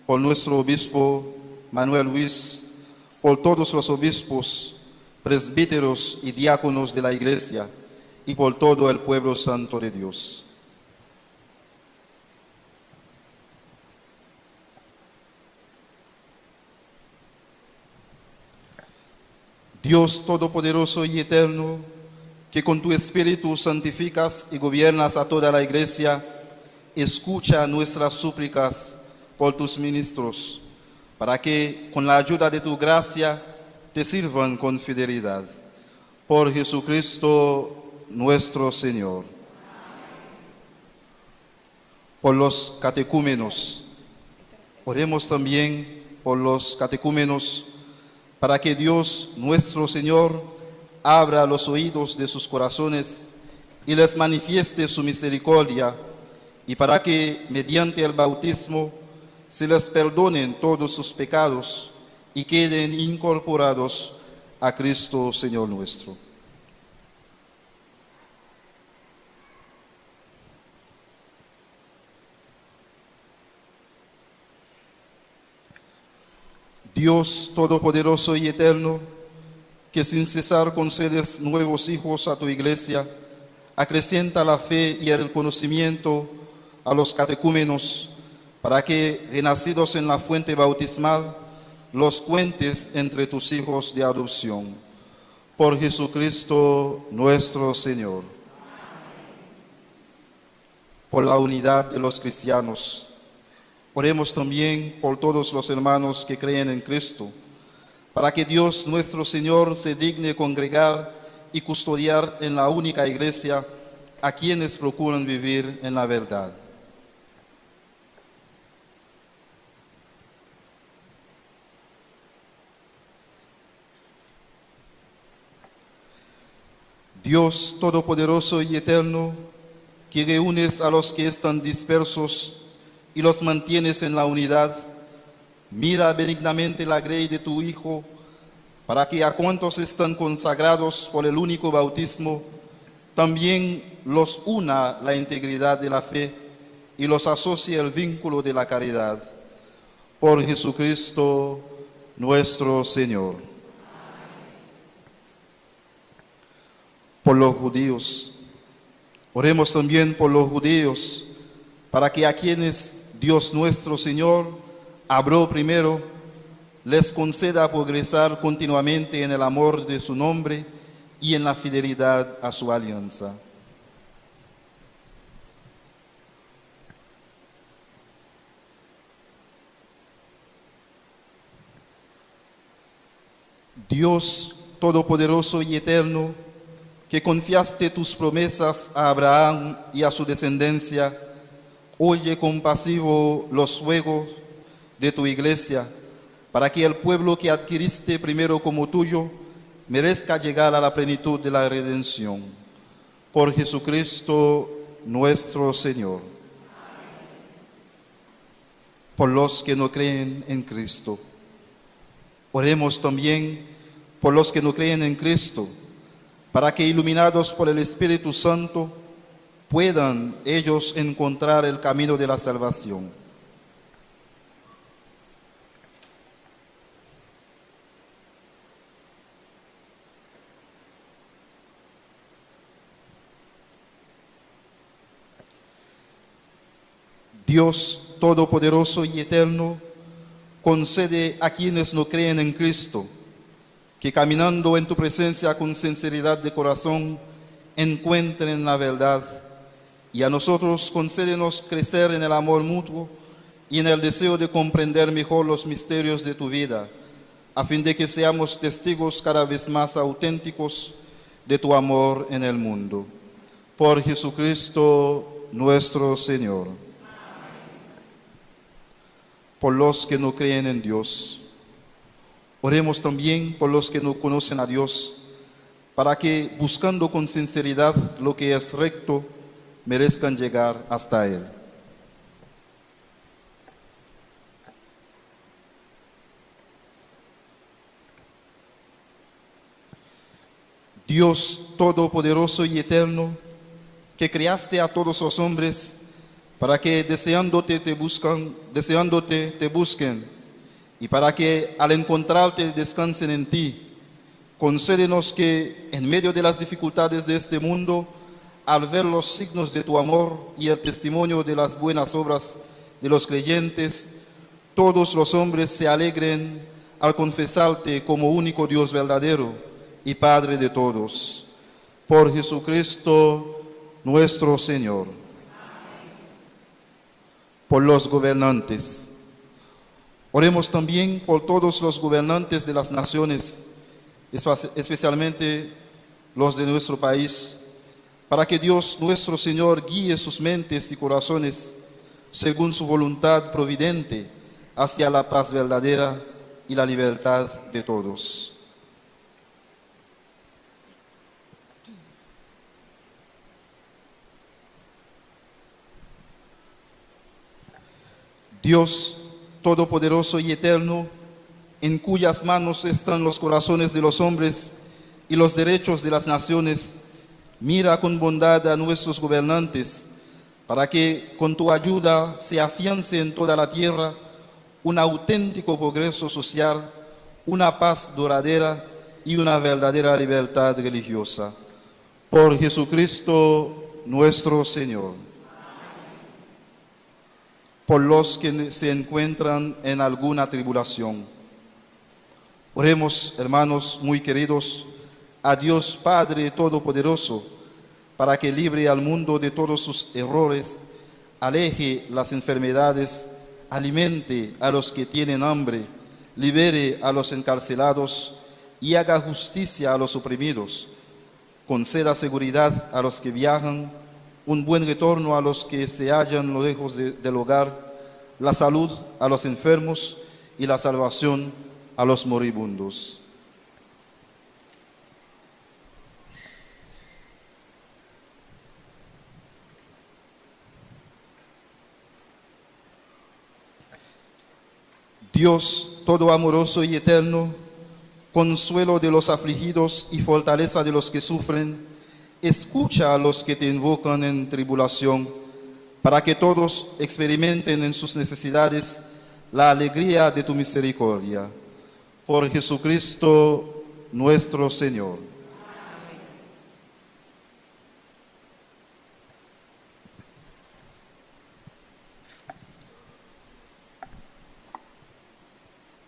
por nuestro obispo Manuel Luis, por todos los obispos, presbíteros y diáconos de la Iglesia, y por todo el pueblo santo de Dios. Dios Todopoderoso y Eterno, que con tu Espíritu santificas y gobiernas a toda la Iglesia, escucha nuestras súplicas por tus ministros, para que con la ayuda de tu gracia te sirvan con fidelidad. Por Jesucristo nuestro Señor. Por los catecúmenos. Oremos también por los catecúmenos, para que Dios nuestro Señor abra los oídos de sus corazones y les manifieste su misericordia, y para que mediante el bautismo se les perdonen todos sus pecados y queden incorporados a Cristo Señor nuestro. Dios Todopoderoso y Eterno, que sin cesar concedes nuevos hijos a tu Iglesia, acrecienta la fe y el conocimiento a los catecúmenos, para que, renacidos en la fuente bautismal, los cuentes entre tus hijos de adopción. Por Jesucristo nuestro Señor. Por la unidad de los cristianos. Oremos también por todos los hermanos que creen en Cristo, para que Dios nuestro Señor se digne congregar y custodiar en la única Iglesia a quienes procuran vivir en la verdad. Dios Todopoderoso y Eterno, que reúnes a los que están dispersos y los mantienes en la unidad, mira benignamente la grey de tu Hijo, para que a cuantos están consagrados por el único bautismo, también los una la integridad de la fe y los asocie el vínculo de la caridad. Por Jesucristo nuestro Señor. Por los judíos. Oremos también por los judíos, para que a quienes Dios nuestro Señor abrió primero, les conceda progresar continuamente en el amor de su nombre y en la fidelidad a su alianza. Dios Todopoderoso y Eterno, que confiaste tus promesas a Abraham y a su descendencia, oye compasivo los ruegos de tu Iglesia, para que el pueblo que adquiriste primero como tuyo merezca llegar a la plenitud de la redención. Por Jesucristo nuestro Señor. Por los que no creen en Cristo. Oremos también por los que no creen en Cristo, para que iluminados por el Espíritu Santo puedan ellos encontrar el camino de la salvación. Dios Todopoderoso y Eterno, concede a quienes no creen en Cristo, que caminando en tu presencia con sinceridad de corazón, encuentren la verdad, y a nosotros concédenos crecer en el amor mutuo y en el deseo de comprender mejor los misterios de tu vida, a fin de que seamos testigos cada vez más auténticos de tu amor en el mundo. Por Jesucristo nuestro Señor. Por los que no creen en Dios. Oremos también por los que no conocen a Dios, para que, buscando con sinceridad lo que es recto, merezcan llegar hasta Él. Dios Todopoderoso y Eterno, que creaste a todos los hombres, para que deseándote te busquen, y para que al encontrarte descansen en ti, concédenos que en medio de las dificultades de este mundo, al ver los signos de tu amor y el testimonio de las buenas obras de los creyentes, todos los hombres se alegren al confesarte como único Dios verdadero y Padre de todos. Por Jesucristo nuestro Señor. Por los gobernantes. Oremos también por todos los gobernantes de las naciones, especialmente los de nuestro país, para que Dios nuestro Señor guíe sus mentes y corazones según su voluntad providente hacia la paz verdadera y la libertad de todos. Dios Todopoderoso y Eterno, en cuyas manos están los corazones de los hombres y los derechos de las naciones, mira con bondad a nuestros gobernantes, para que con tu ayuda se afiance en toda la tierra un auténtico progreso social, una paz duradera y una verdadera libertad religiosa. Por Jesucristo nuestro Señor. Por los que se encuentran en alguna tribulación. Oremos, hermanos muy queridos, a Dios Padre Todopoderoso, para que libre al mundo de todos sus errores, aleje las enfermedades, alimente a los que tienen hambre, libere a los encarcelados y haga justicia a los oprimidos. Conceda seguridad a los que viajan, un buen retorno a los que se hallan lejos del hogar, la salud a los enfermos y la salvación a los moribundos. Dios todo amoroso y eterno, consuelo de los afligidos y fortaleza de los que sufren, escucha a los que te invocan en tribulación, para que todos experimenten en sus necesidades la alegría de tu misericordia. Por Jesucristo nuestro Señor.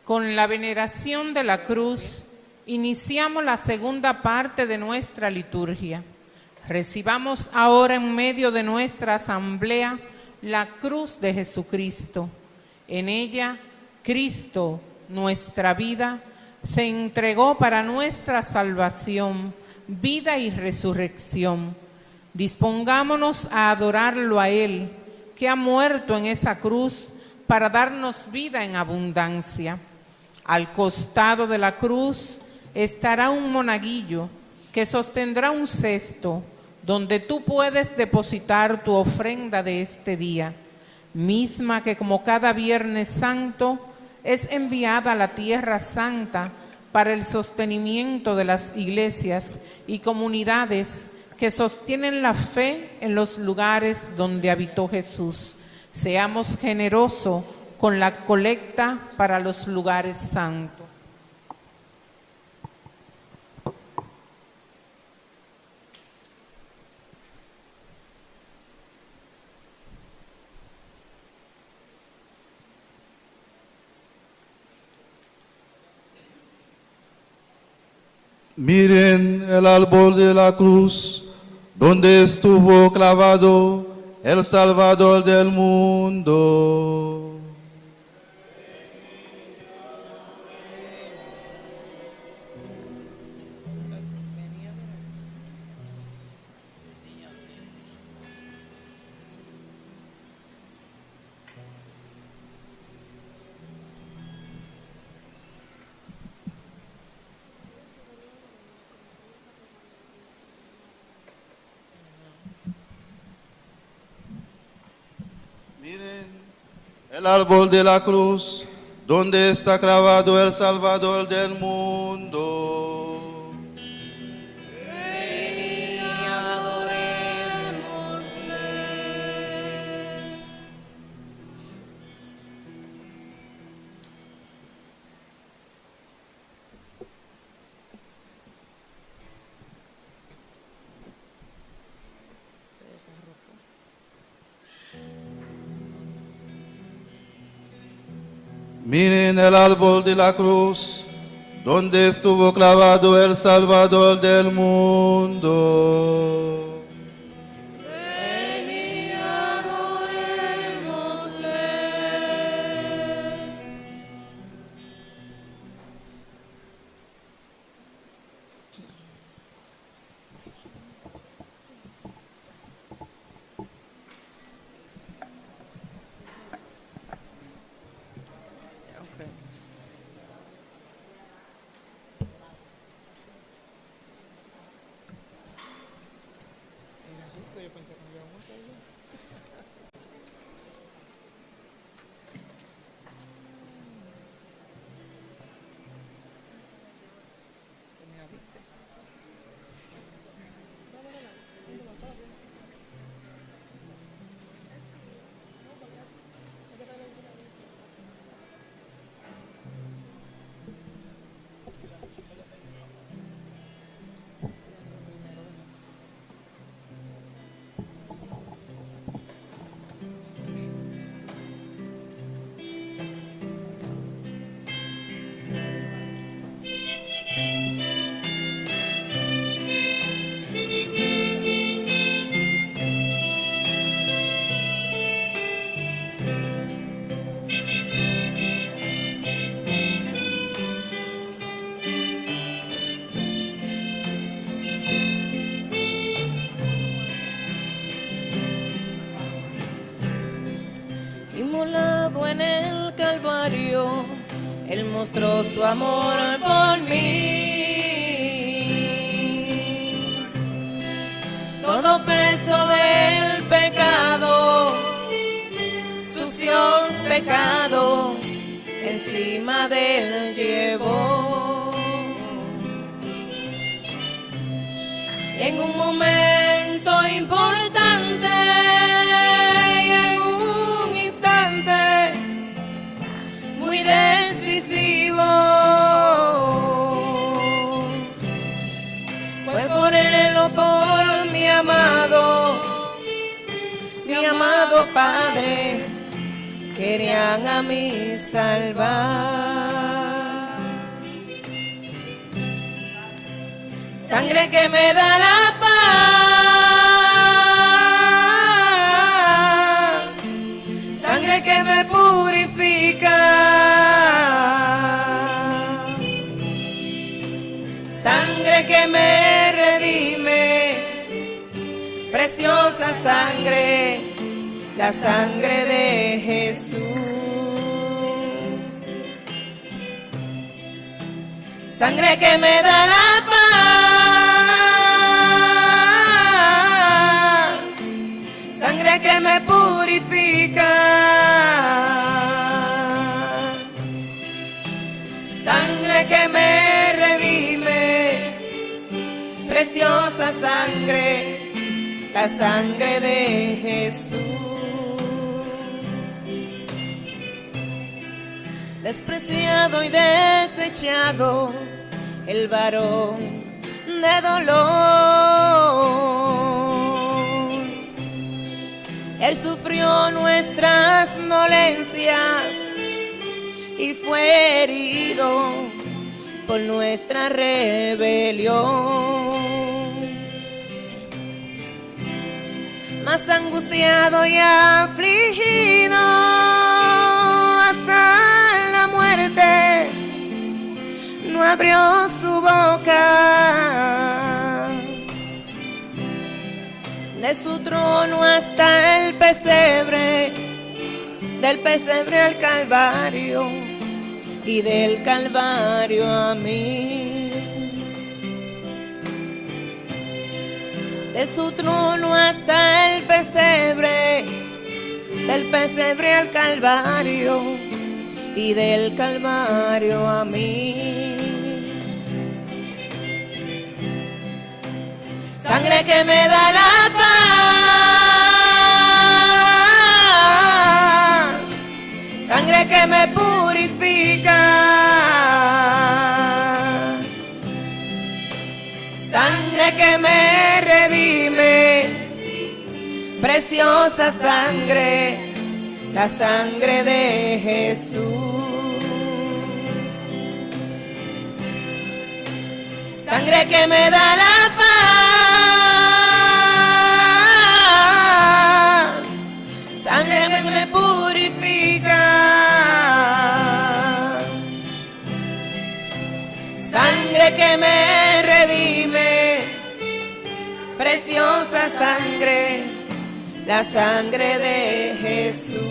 Con la veneración de la cruz, iniciamos la segunda parte de nuestra liturgia. Recibamos ahora en medio de nuestra asamblea la cruz de Jesucristo. En ella, Cristo, nuestra vida, se entregó para nuestra salvación, vida y resurrección. Dispongámonos a adorarlo a Él, que ha muerto en esa cruz para darnos vida en abundancia. Al costado de la cruz estará un monaguillo que sostendrá un cesto donde tú puedes depositar tu ofrenda de este día, misma que como cada Viernes Santo es enviada a la Tierra Santa para el sostenimiento de las iglesias y comunidades que sostienen la fe en los lugares donde habitó Jesús. Seamos generosos con la colecta para los lugares santos. Miren el árbol de la cruz, donde estuvo clavado el Salvador del mundo. Miren el árbol de la cruz, donde está clavado el Salvador del mundo. Ven y adorémosle. Miren el árbol de la cruz, donde estuvo clavado el Salvador del mundo. Inmolado en el Calvario, Él mostró su amor por mí. Todo peso del pecado, sucios pecados, encima de Él llevó. Y en un momento importante, decisivo, fue por Él o por mi amado Padre, querían a mí salvar. Sangre que me da la paz, sangre que me purifica, sangre que me redime, preciosa sangre, la sangre de Jesús. Sangre que me da la paz, sangre que me purifica, sangre que me redime, preciosa sangre, la sangre de Jesús. Despreciado y desechado, el varón de dolor, Él sufrió nuestras dolencias y fue herido por nuestra rebelión. Más angustiado y afligido hasta la muerte, no abrió su boca. De su trono hasta el pesebre, del pesebre al Calvario y del Calvario a mí. De su trono hasta el pesebre, del pesebre al Calvario y del Calvario a mí. Sangre que me da la paz, sangre que me purifica, sangre que me redime, preciosa sangre, la sangre de Jesús. sangre que me da la paz, sangre que me purifica, sangre que me redime, preciosa sangre, la sangre de Jesús.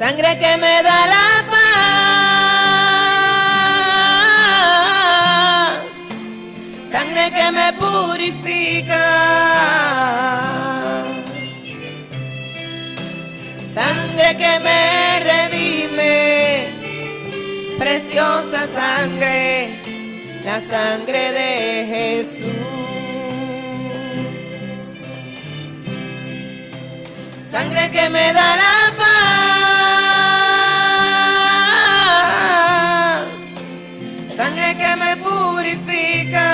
Sangre que me da la paz, sangre que me purifica, sangre que me redime, preciosa sangre, la sangre de Jesús. Sangre que me da la paz, sangre que me purifica,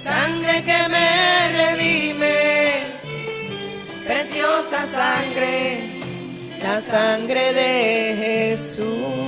sangre que me redime, preciosa sangre, la sangre de Jesús.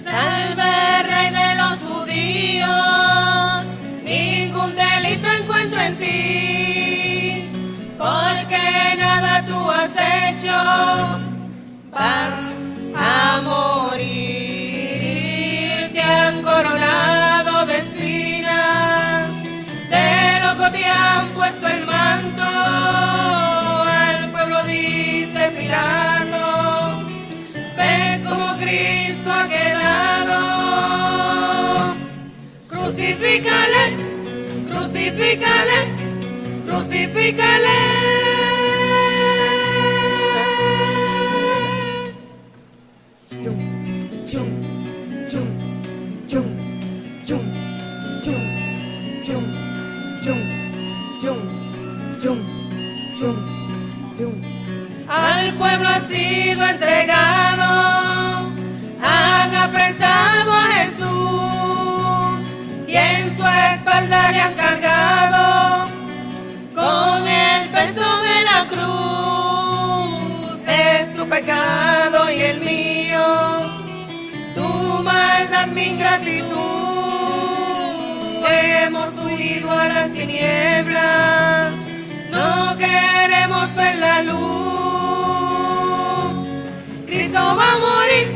Salve, Rey de los judíos, ningún delito encuentro en ti, porque nada tú has hecho, vas a morir. Te han coronado de espinas, de loco te han puesto el manto, al pueblo dice Pilato, ve como Cristo ha quedado. Crucifícale, crucifícale, crucifícale. Chum, chum, chum, chum, chum, chum, chum, chum, chum, chum, chum, chum. Al pueblo ha sido entregado, han apresado a Jesús y en su espalda le han cargado con el peso de la cruz. Es tu pecado y el mío, tu maldad, mi ingratitud. Hemos huido a las tinieblas, no queremos ver la luz. Cristo va a morir,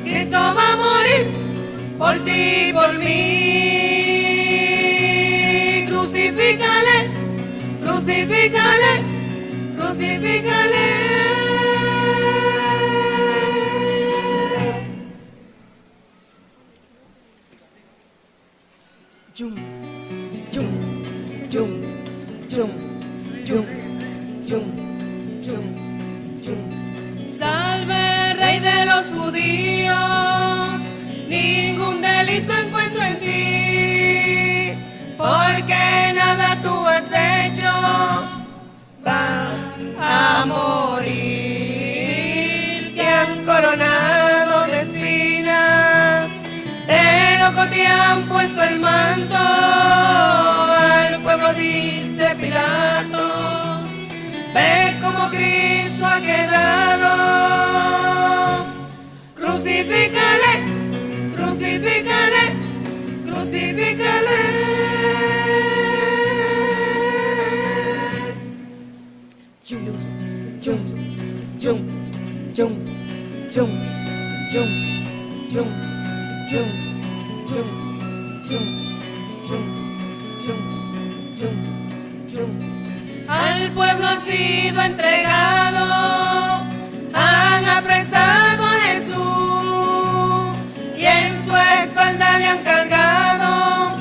Cristo va a morir, por ti y por mí. Crucifícale, crucifícale, crucifícale. Chum, chum, chum, chum, chum, chum, chum, chum. Salve, Rey de los judíos, ningún delito encuentro en ti, porque nada tú has hecho, vas a morir. Te han coronado de espinas, de loco te han puesto el manto, al pueblo dice Pilato, ve como Cristo ha quedado. Crucifícale, chung, chung, chung, chung, chung, chung, chung, chung, chung, chung, chung. Al pueblo ha sido entregado, han apresado a Jesús y en su espalda le han cargado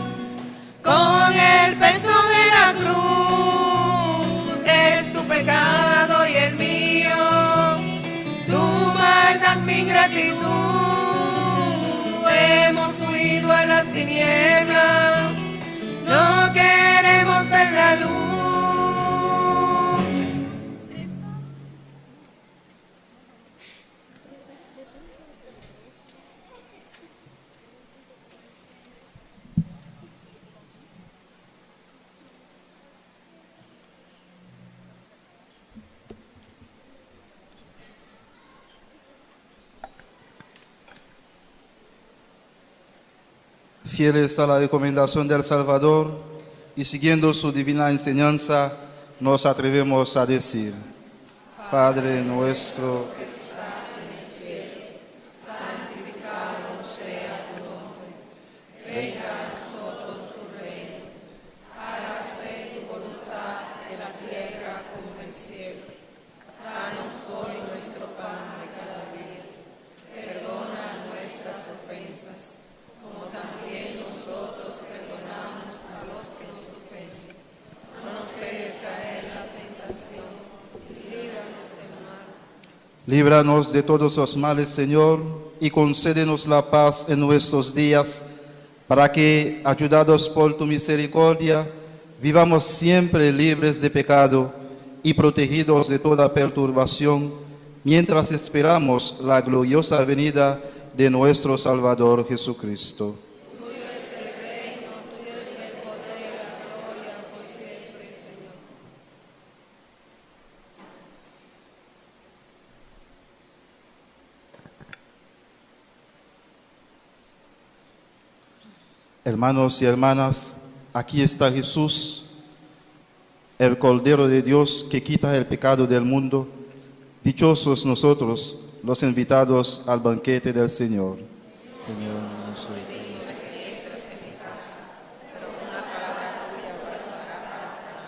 con el peso de la cruz. Es tu pecado y el mío, tu maldad, mi ingratitud. Hemos huido a las tinieblas, no queremos ver la luz. Fieles a la recomendación del Salvador y siguiendo su divina enseñanza, nos atrevemos a decir: Padre nuestro que estás en el cielo, santificado sea tu nombre. Venga a nosotros tu reino. Hágase tu voluntad en la tierra como en el cielo. Danos hoy nuestro pan de cada día. Perdona nuestras ofensas, como también nosotros perdonamos a los que nos ofenden. No nos dejes caer en la tentación, y líbranos del mal. Líbranos de todos los males, Señor, y concédenos la paz en nuestros días, para que, ayudados por tu misericordia, vivamos siempre libres de pecado y protegidos de toda perturbación, mientras esperamos la gloriosa venida de nuestro Salvador Jesucristo. Tuyo es el reino, tuyo es el poder y la gloria por siempre, Señor. Hermanos y hermanas, aquí está Jesús, el Cordero de Dios que quita el pecado del mundo. Dichosos nosotros, los invitados al banquete del Señor. Señor, no soy Digno de que entres en mi casa, pero una palabra tuya bastará para sanarme.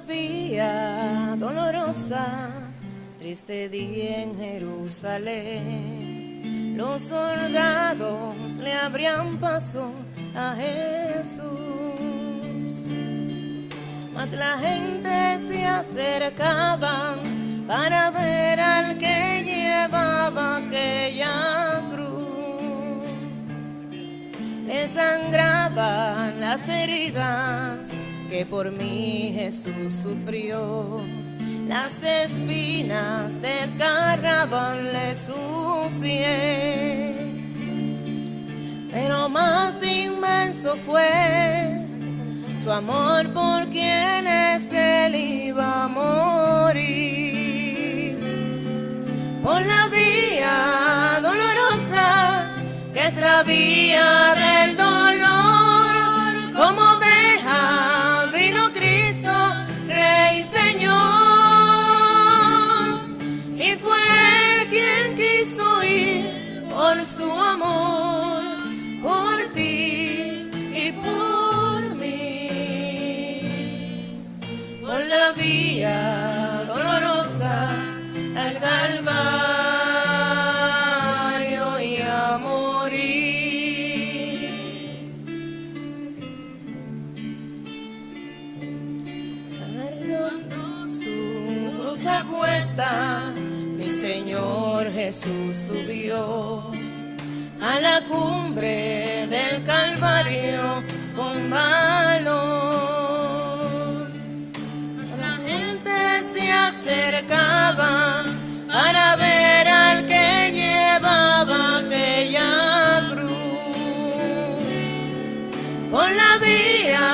Vía dolorosa, triste día en Jerusalén, los soldados le abrían paso a Jesús, mas la gente se acercaba para ver al que llevaba aquella cruz. Le sangraban las heridas que por mí Jesús sufrió, las espinas desgarrabanle su sien, pero más inmenso fue su amor por quienes él iba a morir. Por la vía dolorosa, que es la vía del dolor, como oveja vino Cristo, Rey, Señor, y fue Él quien quiso ir por su amor, por ti y por mí. vía dolorosa al Calvario y a morir. Cargando su cruz a cuesta, mi Señor Jesús subió a la cumbre del Calvario con valor. La gente se acercaba para ver al que llevaba aquella cruz. Por la vía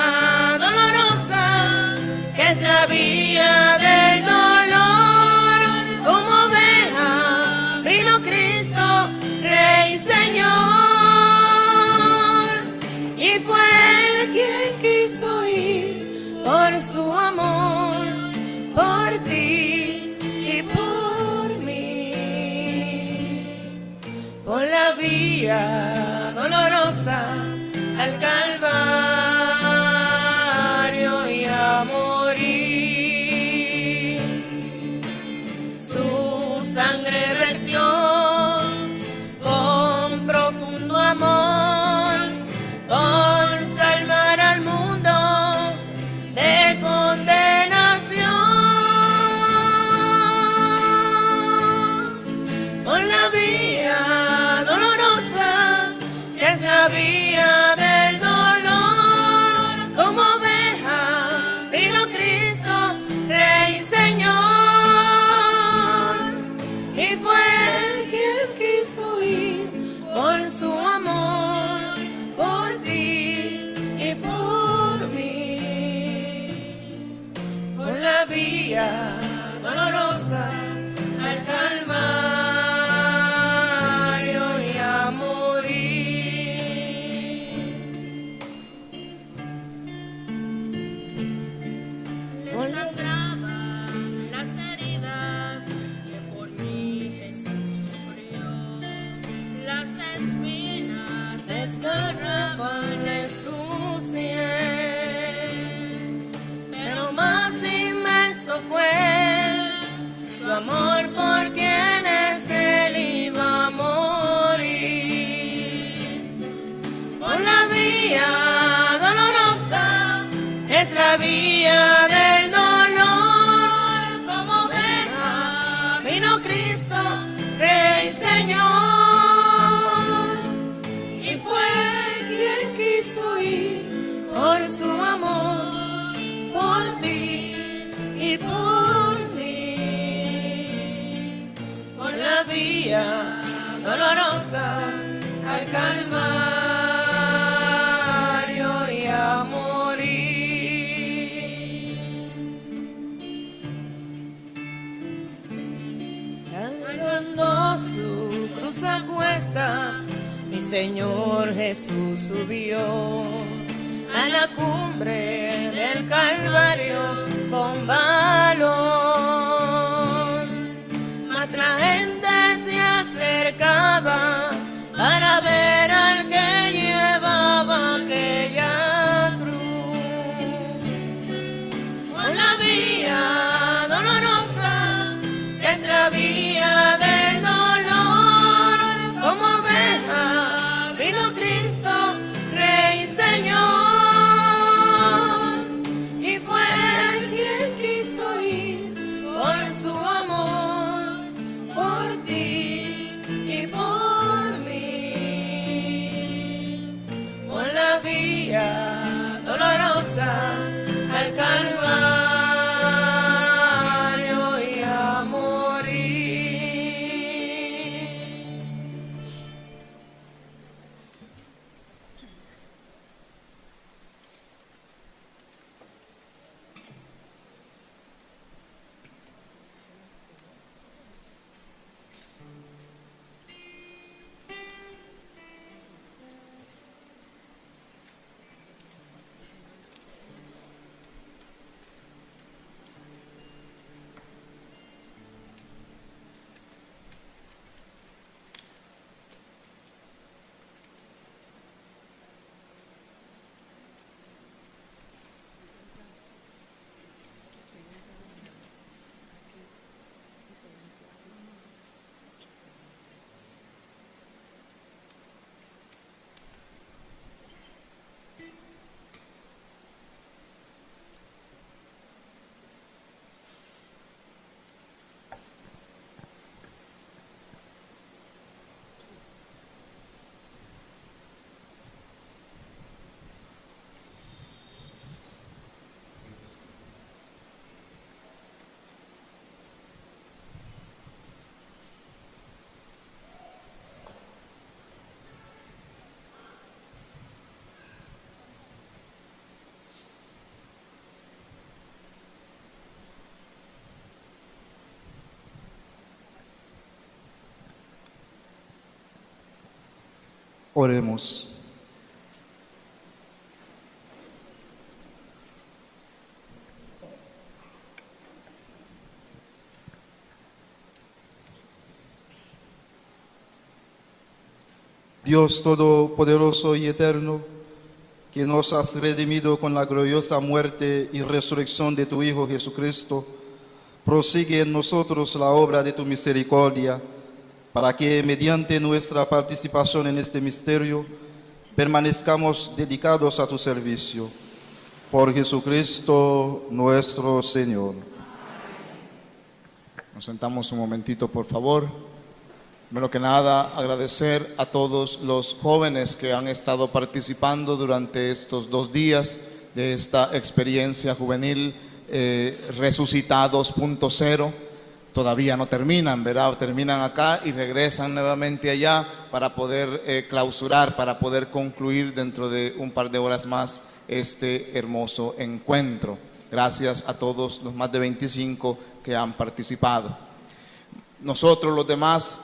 dolorosa, que es la vía del dolor, como oveja vino Cristo, Rey, Señor, y fue Él quien quiso ir por su amor, por ti y por mí, por la vía dolorosa al Calvario y a morir. Su sangre vertió con profundo amor por salvar al mundo de condenación. Por la vía dolorosa, que es la vía del dolor, como oveja vino Cristo, Rey, Señor, y fue Él quien quiso ir por su amor, por ti y por mí, por la vía dolorosa al Calvario y a morir. Le sangraban las heridas que por mí Jesús sufrió, las espinas desgarrabanle su sien, pero más inmenso fue su amor por quienes Él iba a morir. Por la vía dolorosa, es la vía del dolor, como oveja vino Cristo, Rey, Señor, y fue Él quien quiso ir por su amor, por ti y por mí, por la vía dolorosa al Calvario y a morir. Cargando su cruz a cuesta, mi Señor Jesús subió a la cumbre del Calvario con valor. Mas la gente se acercaba para ver al que llevaba aquella cruz. Por la vía dolorosa, que es la vía del dolor, como oveja vino Cristo, Rey, Señor, y fue Él quien quiso ir Oremos. Dios Todopoderoso y Eterno, que nos has redimido con la gloriosa muerte y resurrección de tu Hijo Jesucristo, prosigue en nosotros la obra de tu misericordia, para que mediante nuestra participación en este misterio permanezcamos dedicados a tu servicio. Por Jesucristo nuestro Señor. Nos sentamos un momentito, por favor. Primero que nada, agradecer a todos los jóvenes que han estado participando durante estos 2 días de esta experiencia juvenil Resucita 2.0. Todavía no terminan, ¿verdad? Terminan acá y regresan nuevamente allá para poder clausurar, para poder concluir dentro de un par de horas más este hermoso encuentro. Gracias a todos los más de 25 que han participado. Nosotros los demás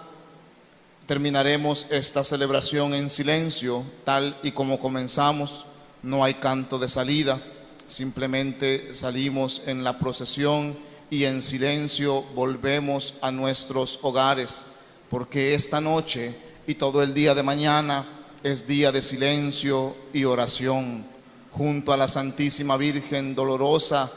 terminaremos esta celebración en silencio, tal y como comenzamos. No hay canto de salida, simplemente salimos en la procesión y en silencio volvemos a nuestros hogares, porque esta noche y todo el día de mañana es día de silencio y oración. Junto a la Santísima Virgen Dolorosa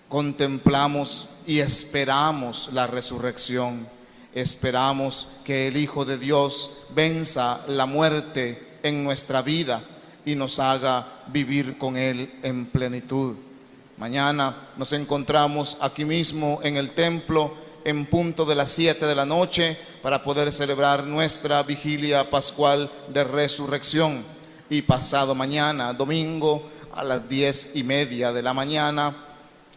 contemplamos y esperamos la resurrección. Esperamos que el Hijo de Dios venza la muerte en nuestra vida y nos haga vivir con Él en plenitud. Mañana nos encontramos aquí mismo en el templo en punto de las 7 de la noche para poder celebrar nuestra vigilia pascual de resurrección. Y pasado mañana, domingo, a las 10:30 de la mañana,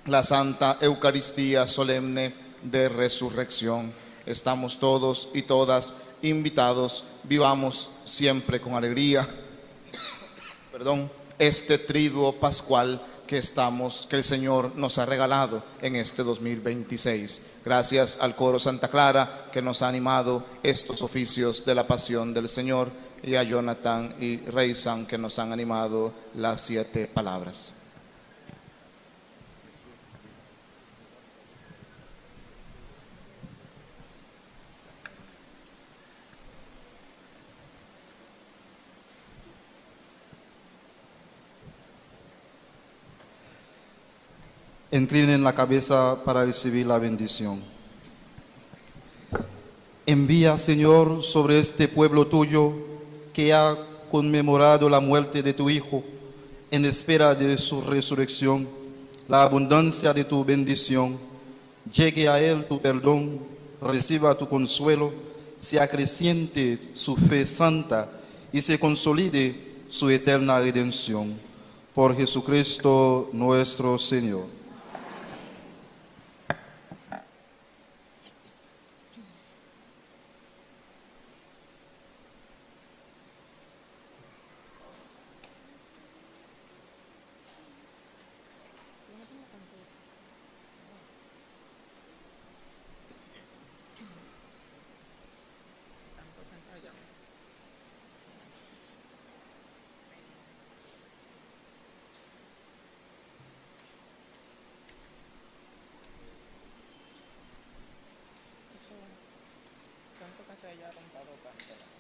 la Santa Eucaristía solemne de resurrección. Estamos todos y todas invitados, vivamos siempre con alegría, este triduo pascual que el Señor nos ha regalado en este 2026. Gracias al coro Santa Clara que nos ha animado estos oficios de la pasión del Señor, y a Jonathan y Reisan que nos han animado las 7 palabras. Inclinen la cabeza para recibir la bendición. Envía, Señor, sobre este pueblo tuyo que ha conmemorado la muerte de tu Hijo en espera de su resurrección, la abundancia de tu bendición. Llegue a él tu perdón, reciba tu consuelo, se acreciente su fe santa y se consolide su eterna redención. Por Jesucristo nuestro Señor. Se haya contado tanto.